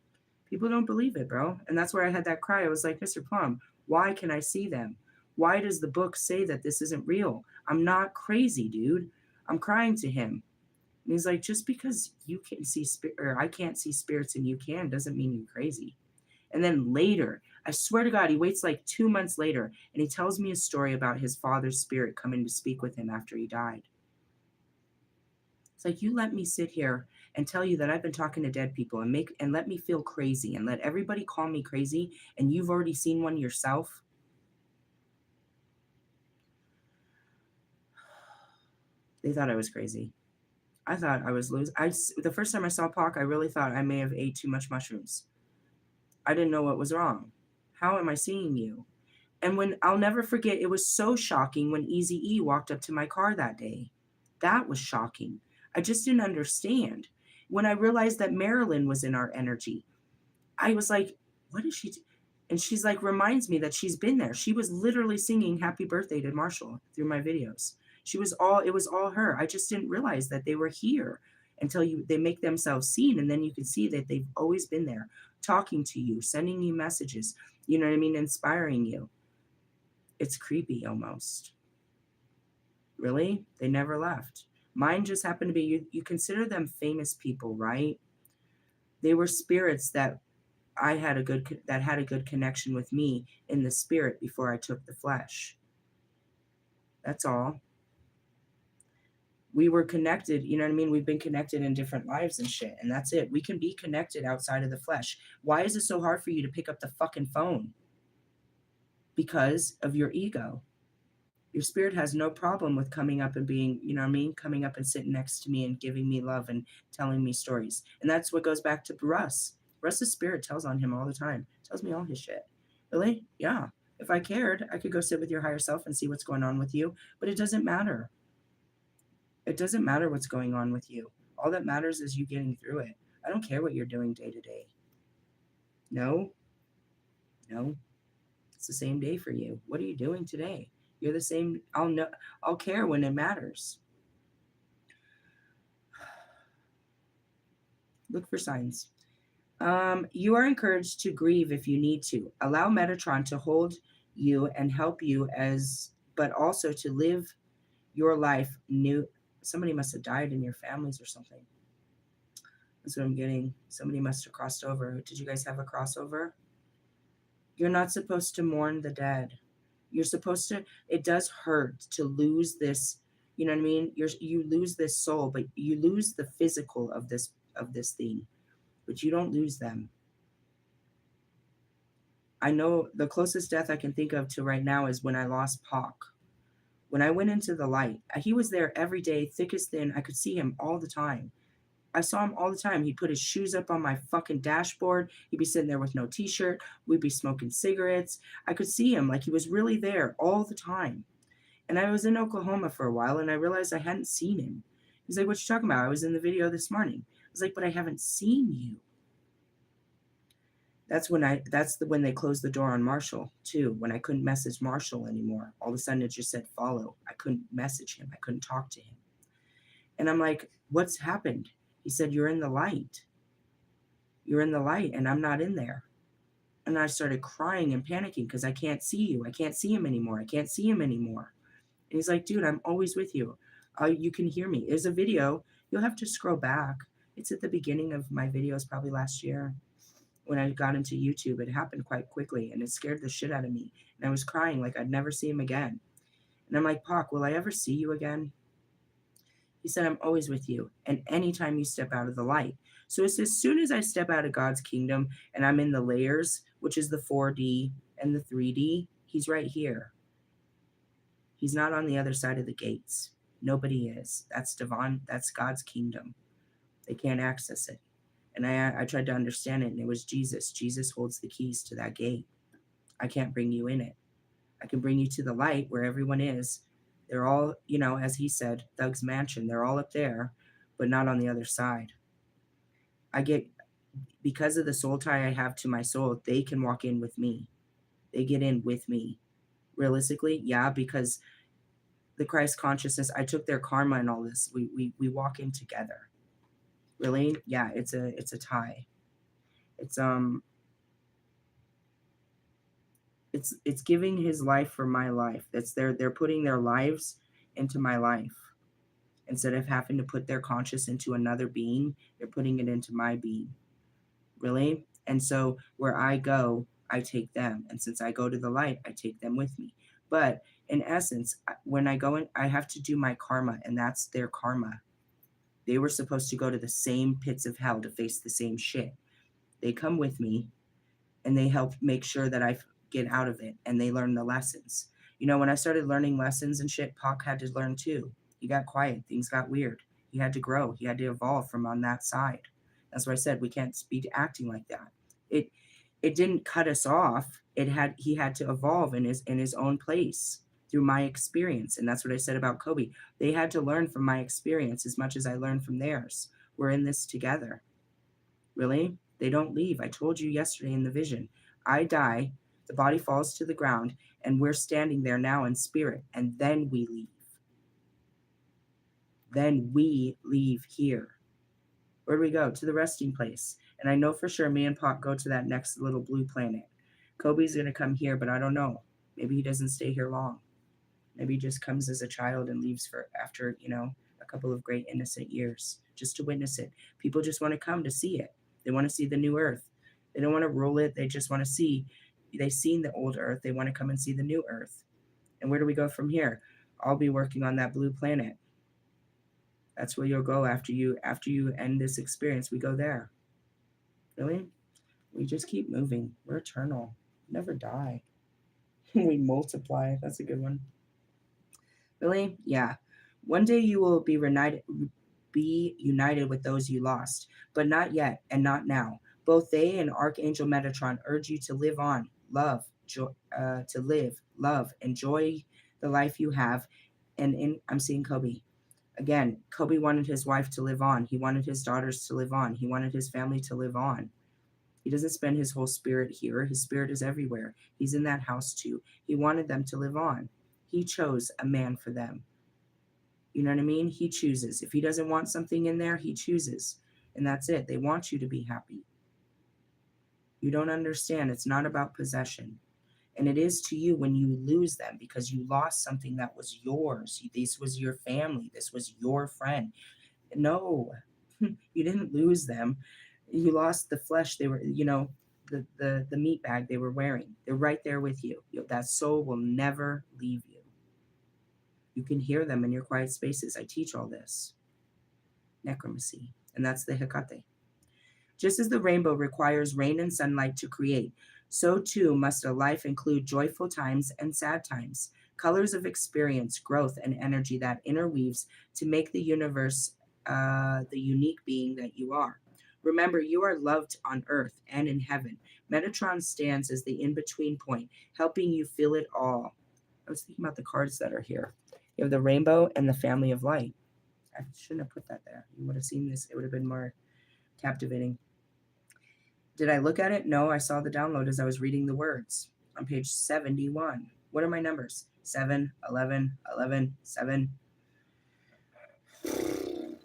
People don't believe it, bro. And that's where I had that cry. I was like, Mr. Plum, why can I see them? Why does the book say that this isn't real? I'm not crazy, dude. I'm crying to him. And he's like, just because you can see or I can't see spirits and you can doesn't mean you're crazy. And then later, I swear to God, he waits like 2 months later and he tells me a story about his father's spirit coming to speak with him after he died. It's like, you let me sit here and tell you that I've been talking to dead people and let me feel crazy and let everybody call me crazy, and you've already seen one yourself. They thought I was crazy. I thought I was losing. The first time I saw Pac, I really thought I may have ate too much mushrooms. I didn't know what was wrong. How am I seeing you? And when I'll never forget, it was so shocking when Eazy-E walked up to my car that day. That was shocking. I just didn't understand. When I realized that Marilyn was in our energy, I was like, what is she? And she's like, reminds me that she's been there. She was literally singing happy birthday to Marshall through my videos. It was all her. I just didn't realize that they were here until they make themselves seen. And then you can see that they've always been there talking to you, sending you messages, you know what I mean? Inspiring you. It's creepy almost. Really? They never left. Mine just happened to be, you consider them famous people, right? They were spirits that had a good connection with me in the spirit before I took the flesh. That's all. We were connected, you know what I mean? We've been connected in different lives and shit, and that's it. We can be connected outside of the flesh. Why is it so hard for you to pick up the fucking phone? Because of your ego. Your spirit has no problem with coming up and being, you know what I mean? Coming up and sitting next to me and giving me love and telling me stories. And that's what goes back to Russ. Russ's spirit tells on him all the time. Tells me all his shit. Really? Yeah. If I cared, I could go sit with your higher self and see what's going on with you. But it doesn't matter. It doesn't matter what's going on with you. All that matters is you getting through it. I don't care what you're doing day to day. No. It's the same day for you. What are you doing today? You're the same. I'll care when it matters. Look for signs. You are encouraged to grieve if you need to. Allow Metatron to hold you and help you but also to live your life new. Somebody must have died in your families or something. That's what I'm getting. Somebody must have crossed over. Did you guys have a crossover? You're not supposed to mourn the dead. You're supposed to, it does hurt to lose this, you know what I mean? You lose this soul, but you lose the physical of this thing, but you don't lose them. I know the closest death I can think of to right now is when I lost Pac. When I went into the light, he was there every day, thick as thin. I could see him all the time. I saw him all the time. He'd put his shoes up on my fucking dashboard. He'd be sitting there with no t-shirt. We'd be smoking cigarettes. I could see him like he was really there all the time. And I was in Oklahoma for a while, and I realized I hadn't seen him. He's like, what you talking about? I was in the video this morning. I was like, but I haven't seen you. That's when they closed the door on Marshall too, when I couldn't message Marshall anymore. All of a sudden it just said follow. I couldn't message him. I couldn't talk to him. And I'm like, what's happened? He said, you're in the light. You're in the light and I'm not in there. And I started crying and panicking because I can't see you. I can't see him anymore. I can't see him anymore. And he's like, dude, I'm always with you. You can hear me. There's a video. You'll have to scroll back. It's at the beginning of my videos, probably last year. When I got into YouTube, it happened quite quickly and it scared the shit out of me. And I was crying like I'd never see him again. And I'm like, Pac, will I ever see you again? He said, I'm always with you. And anytime you step out of the light. So it's as soon as I step out of God's kingdom and I'm in the layers, which is the 4D and the 3D, he's right here. He's not on the other side of the gates. Nobody is. That's divine. That's God's kingdom. They can't access it. And I tried to understand it, and it was Jesus. Jesus holds the keys to that gate. I can't bring you in it. I can bring you to the light where everyone is. They're all, as he said, Doug's mansion. They're all up there, but not on the other side. I get, because of the soul tie I have to my soul, they can walk in with me. They get in with me. Realistically, yeah, because the Christ consciousness, I took their karma and all this. We walk in together. Really? Yeah, it's a tie. It's giving his life for my life. They're putting their lives into my life. Instead of having to put their conscious into another being, they're putting it into my being. Really? And so where I go, I take them. And since I go to the light, I take them with me. But in essence, when I go in, I have to do my karma, and that's their karma. They were supposed to go to the same pits of hell to face the same shit. They come with me, and they help make sure that I get out of it, and they learn the lessons. When I started learning lessons and shit, Pac had to learn too. He got quiet. Things got weird. He had to grow. He had to evolve from on that side. That's why I said we can't be acting like that. It didn't cut us off. He had to evolve in his own place through my experience. And that's what I said about Kobe. They had to learn from my experience as much as I learned from theirs. We're in this together. Really? They don't leave. I told you yesterday in the vision. I die, the body falls to the ground, and we're standing there now in spirit, and then we leave. Then we leave here. Where do we go? To the resting place. And I know for sure me and Pop go to that next little blue planet. Kobe's going to come here, but I don't know. Maybe he doesn't stay here long. Maybe he just comes as a child and leaves after, a couple of great innocent years just to witness it. People just want to come to see it. They want to see the new earth. They don't want to rule it. They just want to see. They've seen the old earth. They want to come and see the new earth. And where do we go from here? I'll be working on that blue planet. That's where you'll go after you end this experience. We go there. Really? We just keep moving. We're eternal. We never die. We multiply. That's a good one. Really? Yeah. One day you will be united with those you lost, but not yet and not now. Both they and Archangel Metatron urge you to live on, love, to live, love, enjoy the life you have. And I'm seeing Kobe. Again, Kobe wanted his wife to live on. He wanted his daughters to live on. He wanted his family to live on. He doesn't spend his whole spirit here. His spirit is everywhere. He's in that house too. He wanted them to live on. He chose a man for them. You know what I mean? He chooses. If he doesn't want something in there, he chooses. And that's it. They want you to be happy. You don't understand. It's not about possession. And it is to you when you lose them because you lost something that was yours. This was your family. This was your friend. No, you didn't lose them. You lost the flesh they were, the meat bag they were wearing. They're right there with you. That soul will never leave you. You can hear them in your quiet spaces. I teach all this. Necromancy. And that's the Hecate. Just as the rainbow requires rain and sunlight to create, so too must a life include joyful times and sad times, colors of experience, growth, and energy that interweaves to make the universe the unique being that you are. Remember, you are loved on earth and in heaven. Metatron stands as the in-between point, helping you feel it all. I was thinking about the cards that are here. You have the rainbow and the family of light. I shouldn't have put that there. You would have seen this. It would have been more captivating. Did I look at it? No, I saw the download as I was reading the words on page 71. What are my numbers? 7, 11, 11, 7. And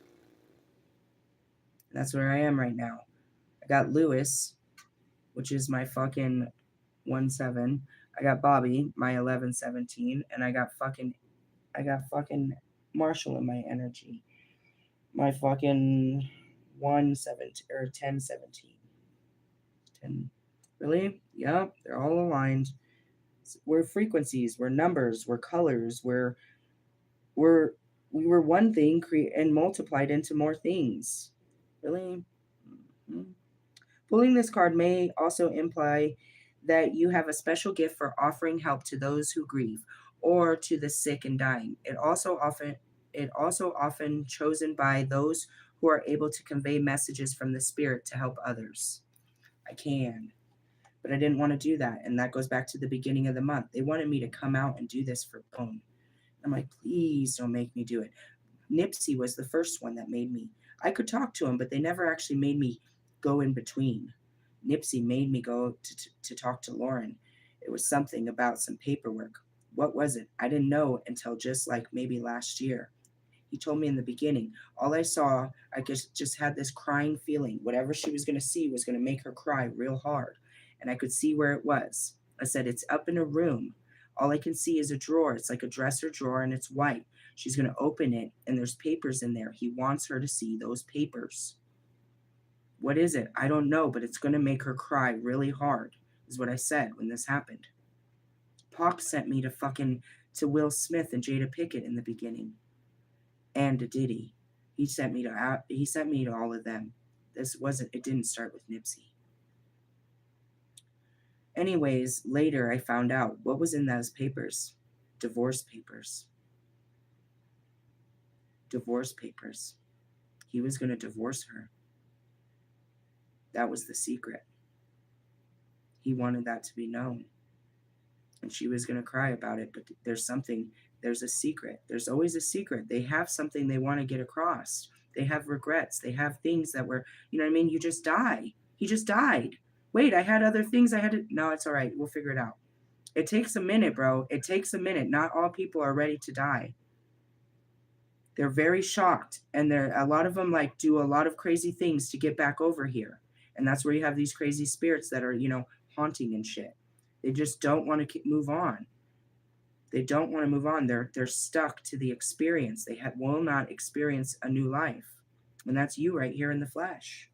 that's where I am right now. I got Lewis, which is my fucking 1-7. I got Bobby, my 11-17, and I got fucking Marshall in my energy. My fucking 1-7 or 10-17. 10. Really? Yep, they're all aligned. We're frequencies, we're numbers, we're colors, we're We were one thing and multiplied into more things. Really? Mhm. Pulling this card may also imply that you have a special gift for offering help to those who grieve or to the sick and dying. It also often chosen by those who are able to convey messages from the spirit to help others. I can, but I didn't want to do that, and that goes back to the beginning of the month. They wanted me to come out and do this for Bone. I'm like, please don't make me do it. Nipsey was the first one that made me. I could talk to him, but they never actually made me go in between. Nipsey made me go to talk to Lauren. It was something about some paperwork. What was it? I didn't know until just like maybe last year. He told me in the beginning. All I saw, I just had this crying feeling. Whatever she was going to see was going to make her cry real hard. And I could see where it was. I said, it's up in a room. All I can see is a drawer. It's like a dresser drawer and it's white. She's going to open it and there's papers in there. He wants her to see those papers. What is it? I don't know, but it's going to make her cry really hard, is what I said when this happened. Pop sent me to Will Smith and Jada Pickett in the beginning. And to Diddy. He sent me to all of them. It didn't start with Nipsey. Anyways, later I found out what was in those papers. Divorce papers. Divorce papers. He was going to divorce her. That was the secret. He wanted that to be known. And she was going to cry about it, but there's a secret. There's always a secret. They have something they want to get across. They have regrets. They have things that were, you know what I mean? You just die. He just died. Wait, I had other things I had to. No, it's all right. We'll figure it out. It takes a minute, bro. It takes a minute. Not all people are ready to die. They're very shocked. And a lot of them like do a lot of crazy things to get back over here. And that's where you have these crazy spirits that are, haunting and shit. They just don't want to move on. They don't want to move on. They're stuck to the experience. They will not experience a new life. And that's you right here in the flesh.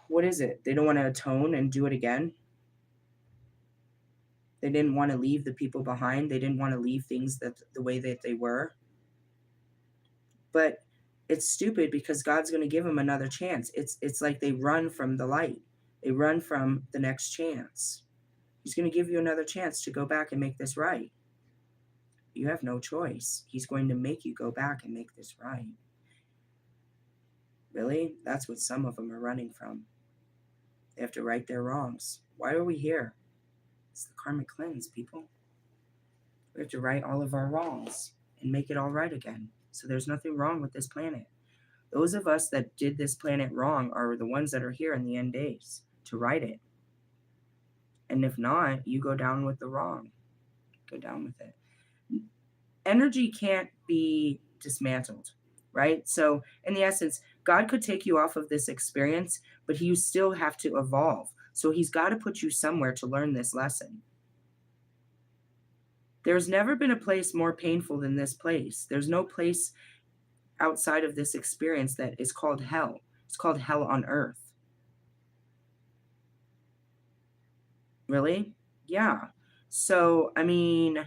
What is it? They don't want to atone and do it again. They didn't want to leave the people behind. They didn't want to leave things the way that they were. But it's stupid because God's going to give them another chance. It's like they run from the light. They run from the next chance. He's going to give you another chance to go back and make this right. You have no choice. He's going to make you go back and make this right. Really? That's what some of them are running from. They have to right their wrongs. Why are we here? It's the karmic cleanse, people. We have to right all of our wrongs and make it all right again. So there's nothing wrong with this planet. Those of us that did this planet wrong are the ones that are here in the end days to right it. And if not, you go down with the wrong. Go down with it. Energy can't be dismantled, right? So in the essence, God could take you off of this experience, but you still have to evolve. So he's got to put you somewhere to learn this lesson. There's never been a place more painful than this place. There's no place outside of this experience that is called hell. It's called hell on earth. Really? Yeah. So, I mean,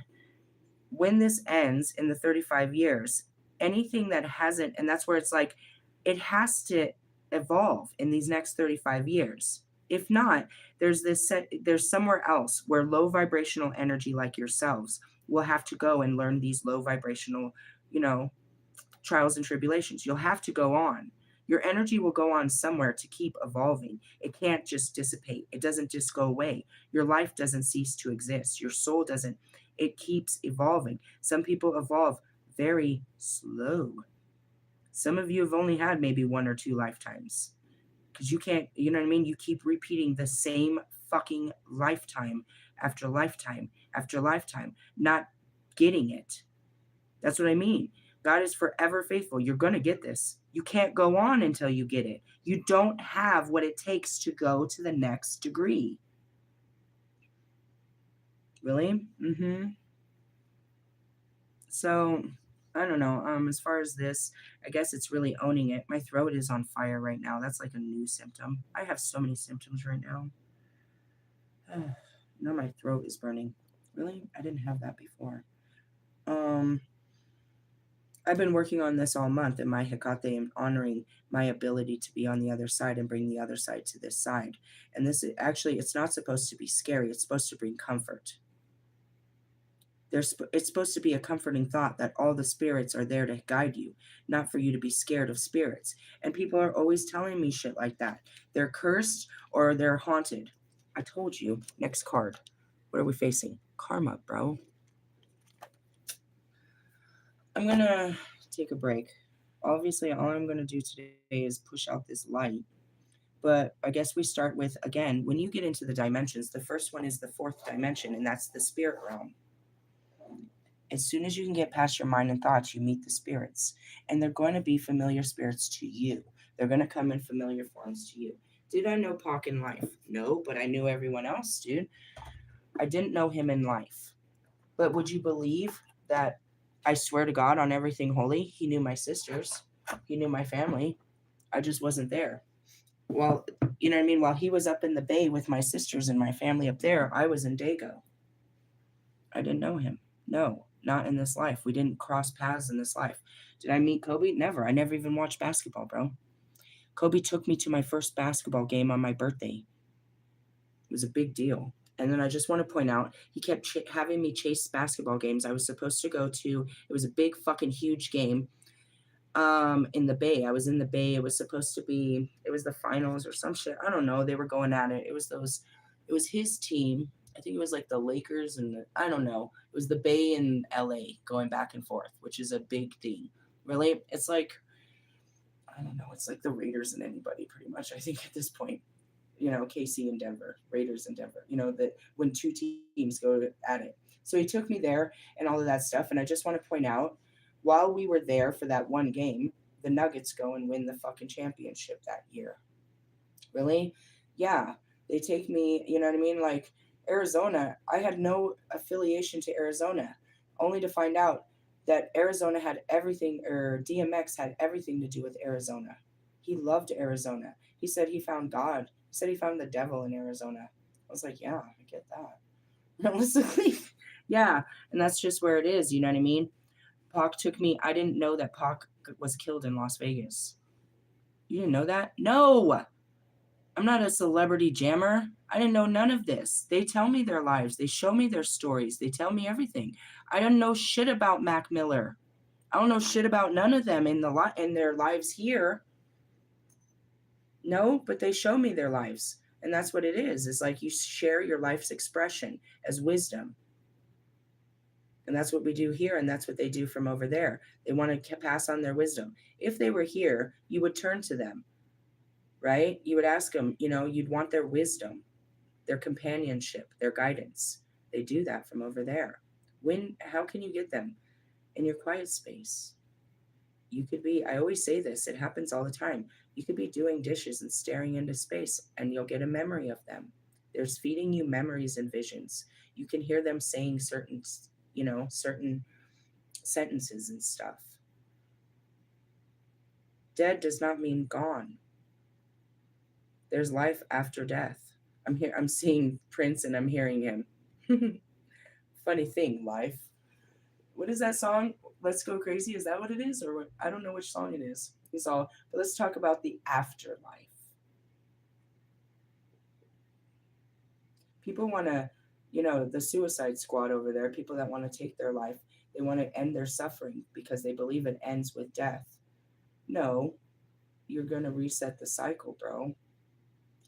when this ends in the 35 years, anything that hasn't, and that's where it's like, it has to evolve in these next 35 years. If not, there's somewhere else where low vibrational energy like yourselves will have to go and learn these low vibrational, trials and tribulations. You'll have to go on. Your energy will go on somewhere to keep evolving. It can't just dissipate. It doesn't just go away. Your life doesn't cease to exist. Your soul doesn't. It keeps evolving. Some people evolve very slow. Some of you have only had maybe 1 or 2 lifetimes because you can't, you know what I mean? You keep repeating the same fucking lifetime after lifetime after lifetime, not getting it. That's what I mean. God is forever faithful. You're going to get this. You can't go on until you get it. You don't have what it takes to go to the next degree. Really? Mm-hmm. So, I don't know. As far as this, I guess it's really owning it. My throat is on fire right now. That's like a new symptom. I have so many symptoms right now. Now my throat is burning. Really? I didn't have that before. I've been working on this all month in my Hecate and honoring my ability to be on the other side and bring the other side to this side. And this actually, it's not supposed to be scary. It's supposed to bring comfort. It's supposed to be a comforting thought that all the spirits are there to guide you, not for you to be scared of spirits. And people are always telling me shit like that. They're cursed or they're haunted. I told you. Next card. What are we facing? Karma, bro. I'm going to take a break. Obviously, all I'm going to do today is push out this light. But I guess we start with, again, when you get into the dimensions, the first one is the fourth dimension, and that's the spirit realm. As soon as you can get past your mind and thoughts, you meet the spirits. And they're going to be familiar spirits to you. They're going to come in familiar forms to you. Did I know Pac in life? No, but I knew everyone else, dude. I didn't know him in life. But would you believe that I swear to God on everything holy, he knew my sisters. He knew my family. I just wasn't there. Well, you know what I mean? While he was up in the bay with my sisters and my family up there, I was in Dago. I didn't know him. No, not in this life. We didn't cross paths in this life. Did I meet Kobe? Never. I never even watched basketball, bro. Kobe took me to my first basketball game on my birthday. It was a big deal. And then I just want to point out, he kept having me chase basketball games I was supposed to go to. It was a big fucking huge game in the Bay. I was in the Bay. It was supposed to be, it was the finals or some shit. I don't know. They were going at it. It was his team. I think it was like the Lakers and I don't know. It was the Bay and LA going back and forth, which is a big thing. Really? It's like, I don't know. It's like the Raiders and anybody pretty much, I think at this point. You know, KC and Denver, Raiders and Denver, you know, that when two teams go at it. So he took me there and all of that stuff. And I just want to point out, while we were there for that one game, the Nuggets go and win the fucking championship that year. Really? Yeah. They take me, you know what I mean? Like Arizona, I had no affiliation to Arizona, only to find out that Arizona had everything, or DMX had everything to do with Arizona. He loved Arizona. He said he found God. He said he found the devil in Arizona. I was like, yeah, I get that. Realistically, yeah. And that's just where it is. You know what I mean? Pac took me. I didn't know that Pac was killed in Las Vegas. You didn't know that? No. I'm not a celebrity jammer. I didn't know none of this. They tell me their lives. They show me their stories. They tell me everything. I don't know shit about Mac Miller. I don't know shit about none of them in their lives here. No, but they show me their lives. And that's what it is. It's like you share your life's expression as wisdom. And that's what we do here, and that's what they do from over there. They want to pass on their wisdom. If they were here, you would turn to them, right? You would ask them, you know, you'd want their wisdom, their companionship, their guidance. They do that from over there. How can you get them? In your quiet space. You could be, I always say this, it happens all the time. You could be doing dishes and staring into space, and you'll get a memory of them. There's feeding you memories and visions. You can hear them saying certain sentences and stuff. Dead does not mean gone. There's life after death. I'm seeing Prince and I'm hearing him. Funny thing, life. What is that song? Let's Go Crazy? Is that what it is? Or what? I don't know which song it is. But let's talk about the afterlife. People want to, the suicide squad over there, people that want to take their life, they want to end their suffering because they believe it ends with death. No, you're going to reset the cycle, bro.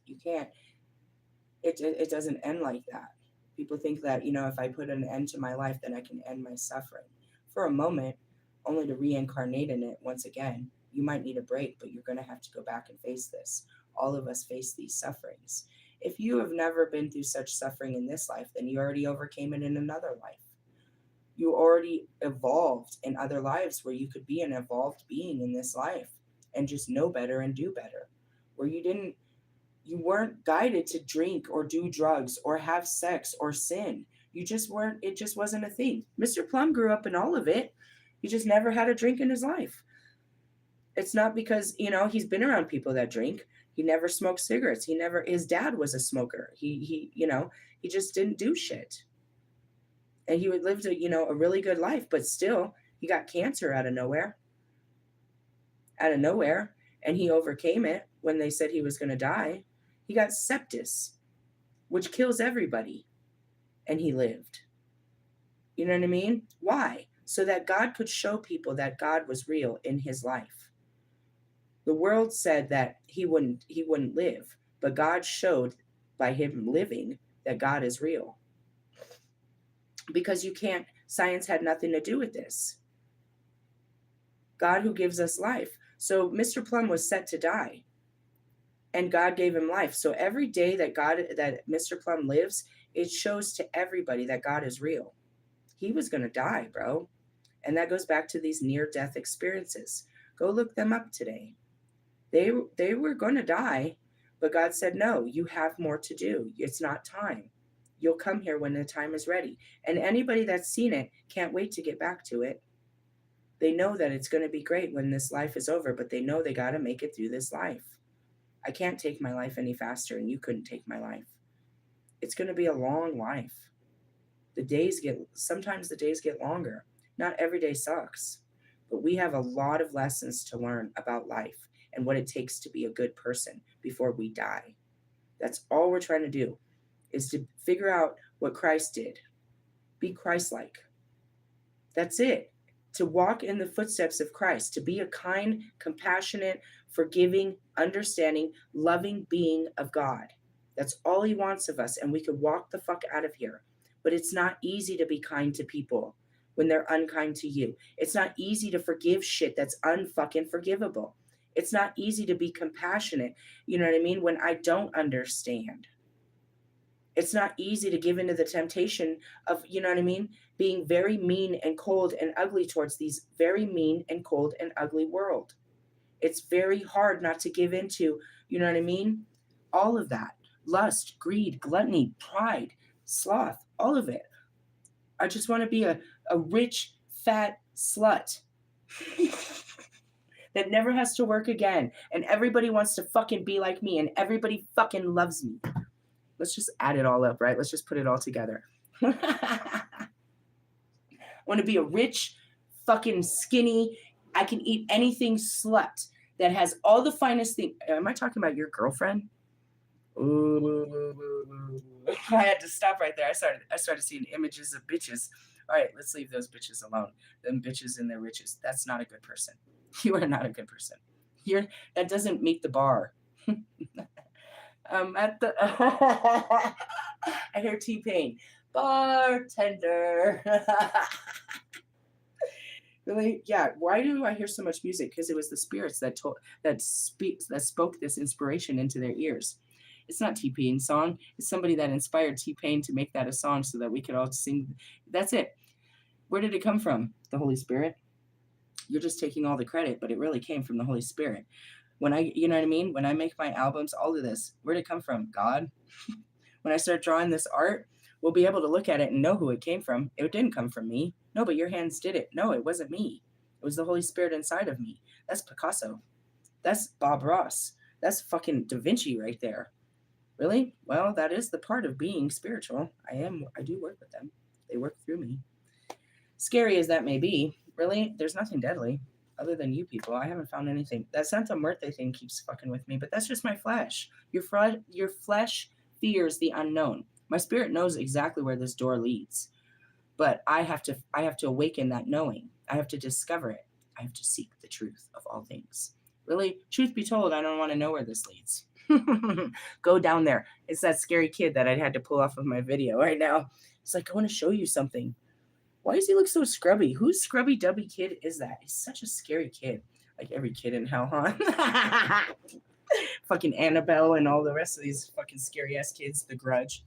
You can't. It doesn't end like that. People think that, if I put an end to my life, then I can end my suffering. For a moment, only to reincarnate in it once again. You might need a break, but you're going to have to go back and face this. All of us face these sufferings. If you have never been through such suffering in this life, then you already overcame it in another life. You already evolved in other lives where you could be an evolved being in this life and just know better and do better. Where you weren't guided to drink or do drugs or have sex or sin. You just weren't, it just wasn't a thing. Mr. Plum grew up in all of it. He just never had a drink in his life. It's not because, he's been around people that drink. He never smoked cigarettes. His dad was a smoker. He just didn't do shit. And he would live a really good life, but still, He got cancer out of nowhere. Out of nowhere. And he overcame it when they said he was going to die. He got sepsis, which kills everybody. And he lived. You know what I mean? Why? So that God could show people that God was real in his life. The world said that he wouldn't live, but God showed by him living that God is real. Because you can't, science had nothing to do with this. God who gives us life. So Mr. Plum was set to die, and God gave him life. So every day that Mr. Plum lives, it shows to everybody that God is real. He was going to die, bro. And that goes back to these near-death experiences. Go look them up today. They were going to die, but God said, no, you have more to do. It's not time. You'll come here when the time is ready. And anybody that's seen it can't wait to get back to it. They know that it's going to be great when this life is over, but they know they got to make it through this life. I can't take my life any faster, and you couldn't take my life. It's going to be a long life. Sometimes the days get longer. Not every day sucks, but we have a lot of lessons to learn about life and what it takes to be a good person before we die. That's all we're trying to do, is to figure out what Christ did. Be Christ-like. That's it. To walk in the footsteps of Christ, to be a kind, compassionate, forgiving, understanding, loving being of God. That's all he wants of us, and we could walk the fuck out of here. But it's not easy to be kind to people when they're unkind to you. It's not easy to forgive shit that's unfucking forgivable. It's not easy to be compassionate, you know what I mean, when I don't understand. It's not easy to give into the temptation of, you know what I mean, being very mean and cold and ugly towards these very mean and cold and ugly world. It's very hard not to give into, you know what I mean, all of that. Lust, greed, gluttony, pride, sloth, all of it. I just want to be a rich, fat slut that never has to work again. And everybody wants to fucking be like me, and everybody fucking loves me. Let's just add it all up, right? Let's just put it all together. I want to be a rich, fucking skinny, I can eat anything slut that has all the finest things. Am I talking about your girlfriend? Ooh. I had to stop right there. I started seeing images of bitches. All right, let's leave those bitches alone. Them bitches and their riches. That's not a good person. You are not a good person. That doesn't meet the bar. At the I hear T-Pain. Bartender. Really? Yeah. Why do I hear so much music? Because it was the spirits that spoke this inspiration into their ears. It's not T-Pain's song. It's somebody that inspired T-Pain to make that a song so that we could all sing. That's it. Where did it come from? The Holy Spirit? You're just taking all the credit, but it really came from the Holy Spirit. You know what I mean? When I make my albums, all of this, where did it come from? God. When I start drawing this art, we'll be able to look at it and know who it came from. It didn't come from me. No, but your hands did it. No, it wasn't me. It was the Holy Spirit inside of me. That's Picasso. That's Bob Ross. That's fucking Da Vinci right there. Really? Well, that is the part of being spiritual. I do work with them. They work through me. Scary as that may be, really, there's nothing deadly other than you people. I haven't found anything. That Santa Muerte thing keeps fucking with me, but that's just my flesh. Your flesh fears the unknown. My spirit knows exactly where this door leads, but I have to awaken that knowing. I have to discover it. I have to seek the truth of all things. Really, truth be told, I don't want to know where this leads. Go down there. It's that scary kid that I had to pull off of my video right now. It's like, I want to show you something. Why does he look so scrubby? Whose scrubby dubby kid is that? He's such a scary kid. Like every kid in hell, huh? Fucking Annabelle and all the rest of these fucking scary ass kids. The Grudge.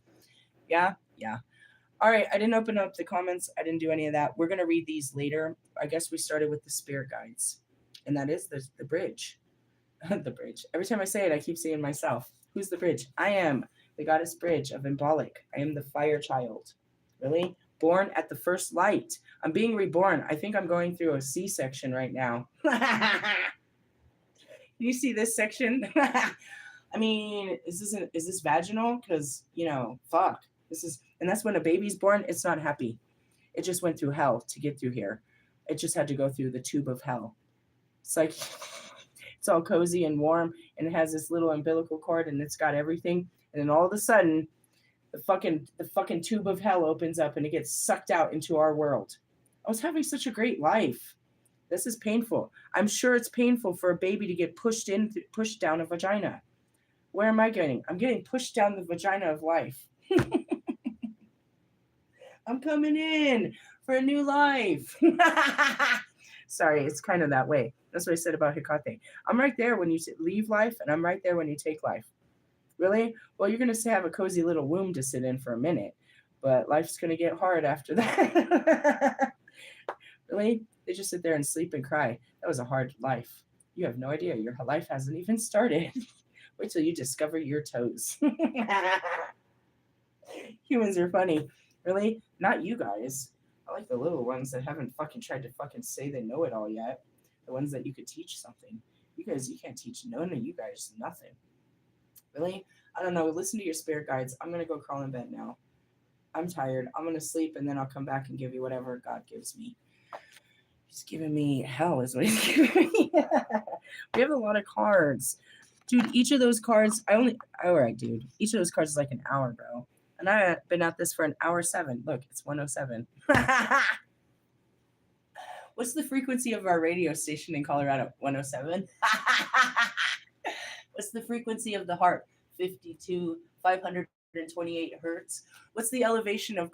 Yeah. All right. I didn't open up the comments. I didn't do any of that. We're going to read these later. I guess we started with the spirit guides. And that is the bridge. The bridge. Every time I say it, I keep saying myself. Who's the bridge? I am the goddess Bridge of Embolic. I am the fire child. Really? Born at the first light. I'm being reborn. I think I'm going through a C-section right now. You see this section? I mean, is this vaginal? Because, fuck. And that's when a baby's born, it's not happy. It just went through hell to get through here. It just had to go through the tube of hell. It's like it's all cozy and warm, and it has this little umbilical cord, and it's got everything. And then all of a sudden, the fucking tube of hell opens up, and it gets sucked out into our world. I was having such a great life. This is painful. I'm sure it's painful for a baby to get pushed down a vagina. Where am I getting? I'm getting pushed down the vagina of life. I'm coming in for a new life. Sorry, it's kind of that way. That's what I said about Hecate. I'm right there when you leave life, and I'm right there when you take life. Really? Well, you're going to have a cozy little womb to sit in for a minute, but life's going to get hard after that. Really? They just sit there and sleep and cry. That was a hard life. You have no idea. Your life hasn't even started. Wait till you discover your toes. Humans are funny. Really? Not you guys. I like the little ones that haven't fucking tried to fucking say they know it all yet. The ones that you could teach something. You guys, you can't teach none of you guys nothing. Really? I don't know. Listen to your spirit guides. I'm going to go crawl in bed now. I'm tired. I'm going to sleep, and then I'll come back and give you whatever God gives me. He's giving me hell is what he's giving me. We have a lot of cards. Dude, each of those cards, all right, dude. Each of those cards is like an hour, bro. And I've been at this for an hour 7. Look, it's 107. What's the frequency of our radio station in Colorado? 107? What's the frequency of the heart? 528 hertz. What's the elevation of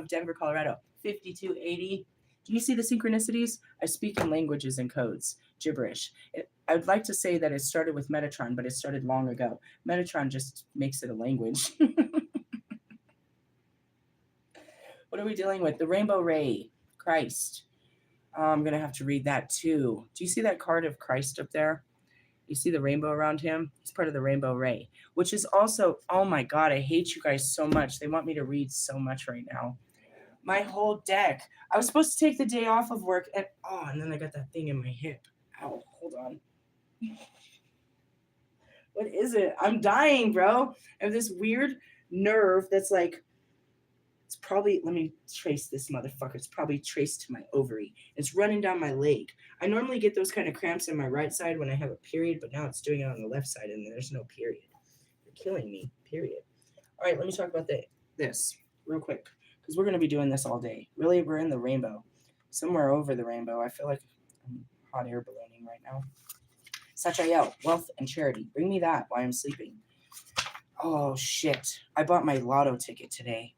Denver, Colorado? 5280. Do you see the synchronicities? I speak in languages and codes. Gibberish. I would like to say that it started with Metatron, but it started long ago. Metatron just makes it a language. What are we dealing with? The Rainbow Ray. Christ. I'm going to have to read that too. Do you see that card of Christ up there? You see the rainbow around him? He's part of the Rainbow Ray, which is also, oh my God, I hate you guys so much. They want me to read so much right now. My whole deck. I was supposed to take the day off of work, and then I got that thing in my hip. Ow, hold on. What is it? I'm dying, bro. I have this weird nerve that's like, it's probably, let me trace this motherfucker. It's probably traced to my ovary. It's running down my leg. I normally get those kind of cramps on my right side when I have a period, but now it's doing it on the left side, and there's no period. You're killing me, period. All right, let me talk about this real quick, because we're going to be doing this all day. Really, we're in the rainbow. Somewhere over the rainbow. I feel like I'm hot air ballooning right now. Sachael, wealth and charity. Bring me that while I'm sleeping. Oh, shit. I bought my lotto ticket today.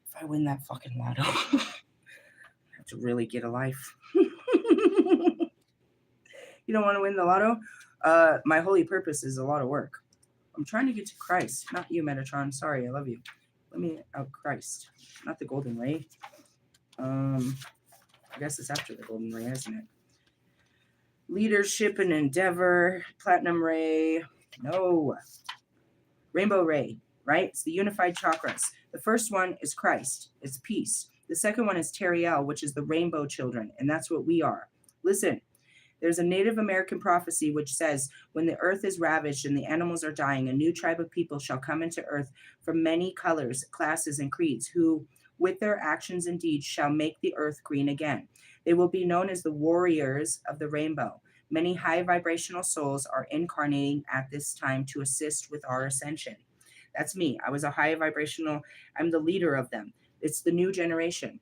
If I win that fucking lotto, I have to really get a life. You don't want to win the lotto? My holy purpose is a lot of work. I'm trying to get to Christ, not you, Metatron. Sorry, I love you. Let me out Christ, not the golden ray. I guess it's after the golden ray, isn't it? Leadership and endeavor, platinum ray. No. Rainbow ray, right? It's the unified chakras. The first one is Christ. It's peace. The second one is Teriel, which is the rainbow children, and that's what we are. Listen, there's a Native American prophecy which says, when the earth is ravaged and the animals are dying, a new tribe of people shall come into earth from many colors, classes, and creeds, who, with their actions and deeds, shall make the earth green again. They will be known as the warriors of the rainbow. Many high vibrational souls are incarnating at this time to assist with our ascension. That's me. I was a high vibrational, I'm the leader of them. It's the new generation.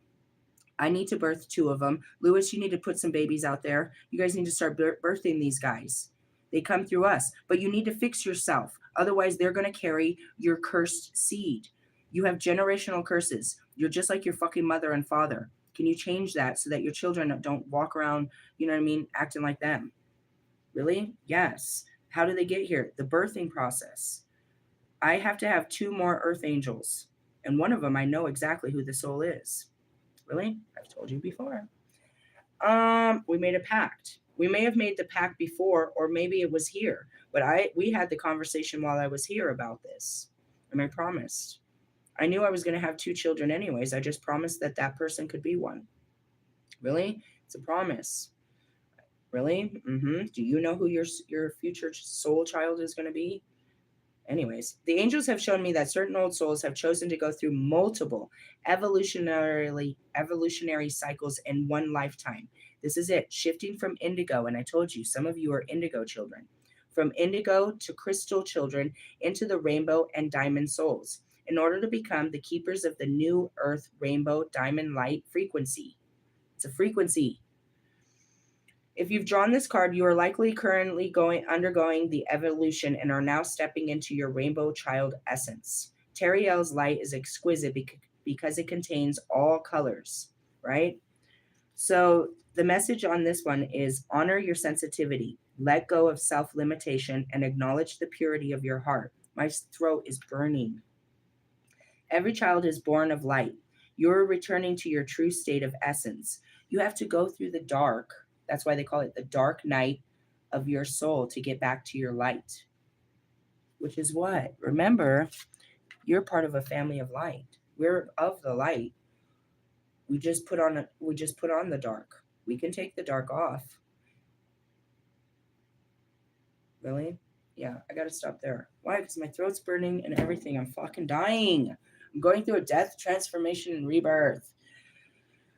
I need to birth 2 of them. Lewis, you need to put some babies out there. You guys need to start birthing these guys. They come through us, but you need to fix yourself. Otherwise, they're going to carry your cursed seed. You have generational curses. You're just like your fucking mother and father. Can you change that so that your children don't walk around, you know what I mean, acting like them? Really? Yes. How do they get here? The birthing process. I have to have 2 more earth angels, and one of them I know exactly who the soul is. Really? I've told you before. We made a pact. We may have made the pact before, or maybe it was here, but we had the conversation while I was here about this, and I promised. I knew I was going to have 2 children anyways. I just promised that that person could be one. Really? It's a promise. Really? Do you know who your future soul child is going to be? Anyways, the angels have shown me that certain old souls have chosen to go through multiple evolutionary cycles in one lifetime. This is it. Shifting from indigo. And I told you, some of you are indigo children. From indigo to crystal children into the rainbow and diamond souls, in order to become the keepers of the new earth rainbow diamond light frequency. It's a frequency. If you've drawn this card, you are likely currently undergoing the evolution and are now stepping into your rainbow child essence. Teriel's light is exquisite because it contains all colors, right? So the message on this one is honor your sensitivity, let go of self-limitation, and acknowledge the purity of your heart. My throat is burning. Every child is born of light. You're returning to your true state of essence. You have to go through the dark. That's why they call it the dark night of your soul to get back to your light. Which is what? Remember, you're part of a family of light. We're of the light. We just put on the dark. We can take the dark off. Really? Yeah, I gotta stop there. Why? Because my throat's burning and everything. I'm fucking dying. I'm going through a death, transformation, and rebirth.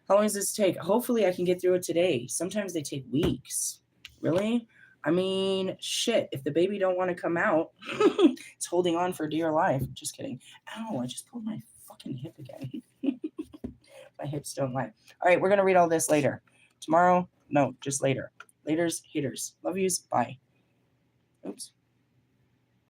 How long does this take? Hopefully I can get through it today. Sometimes they take weeks. Really? I mean, shit. If the baby don't want to come out, it's holding on for dear life. Just kidding. Ow, I just pulled my fucking hip again. My hips don't lie. All right, we're going to read all this later. Tomorrow? No, just later. Laters, haters. Love yous. Bye. Oops.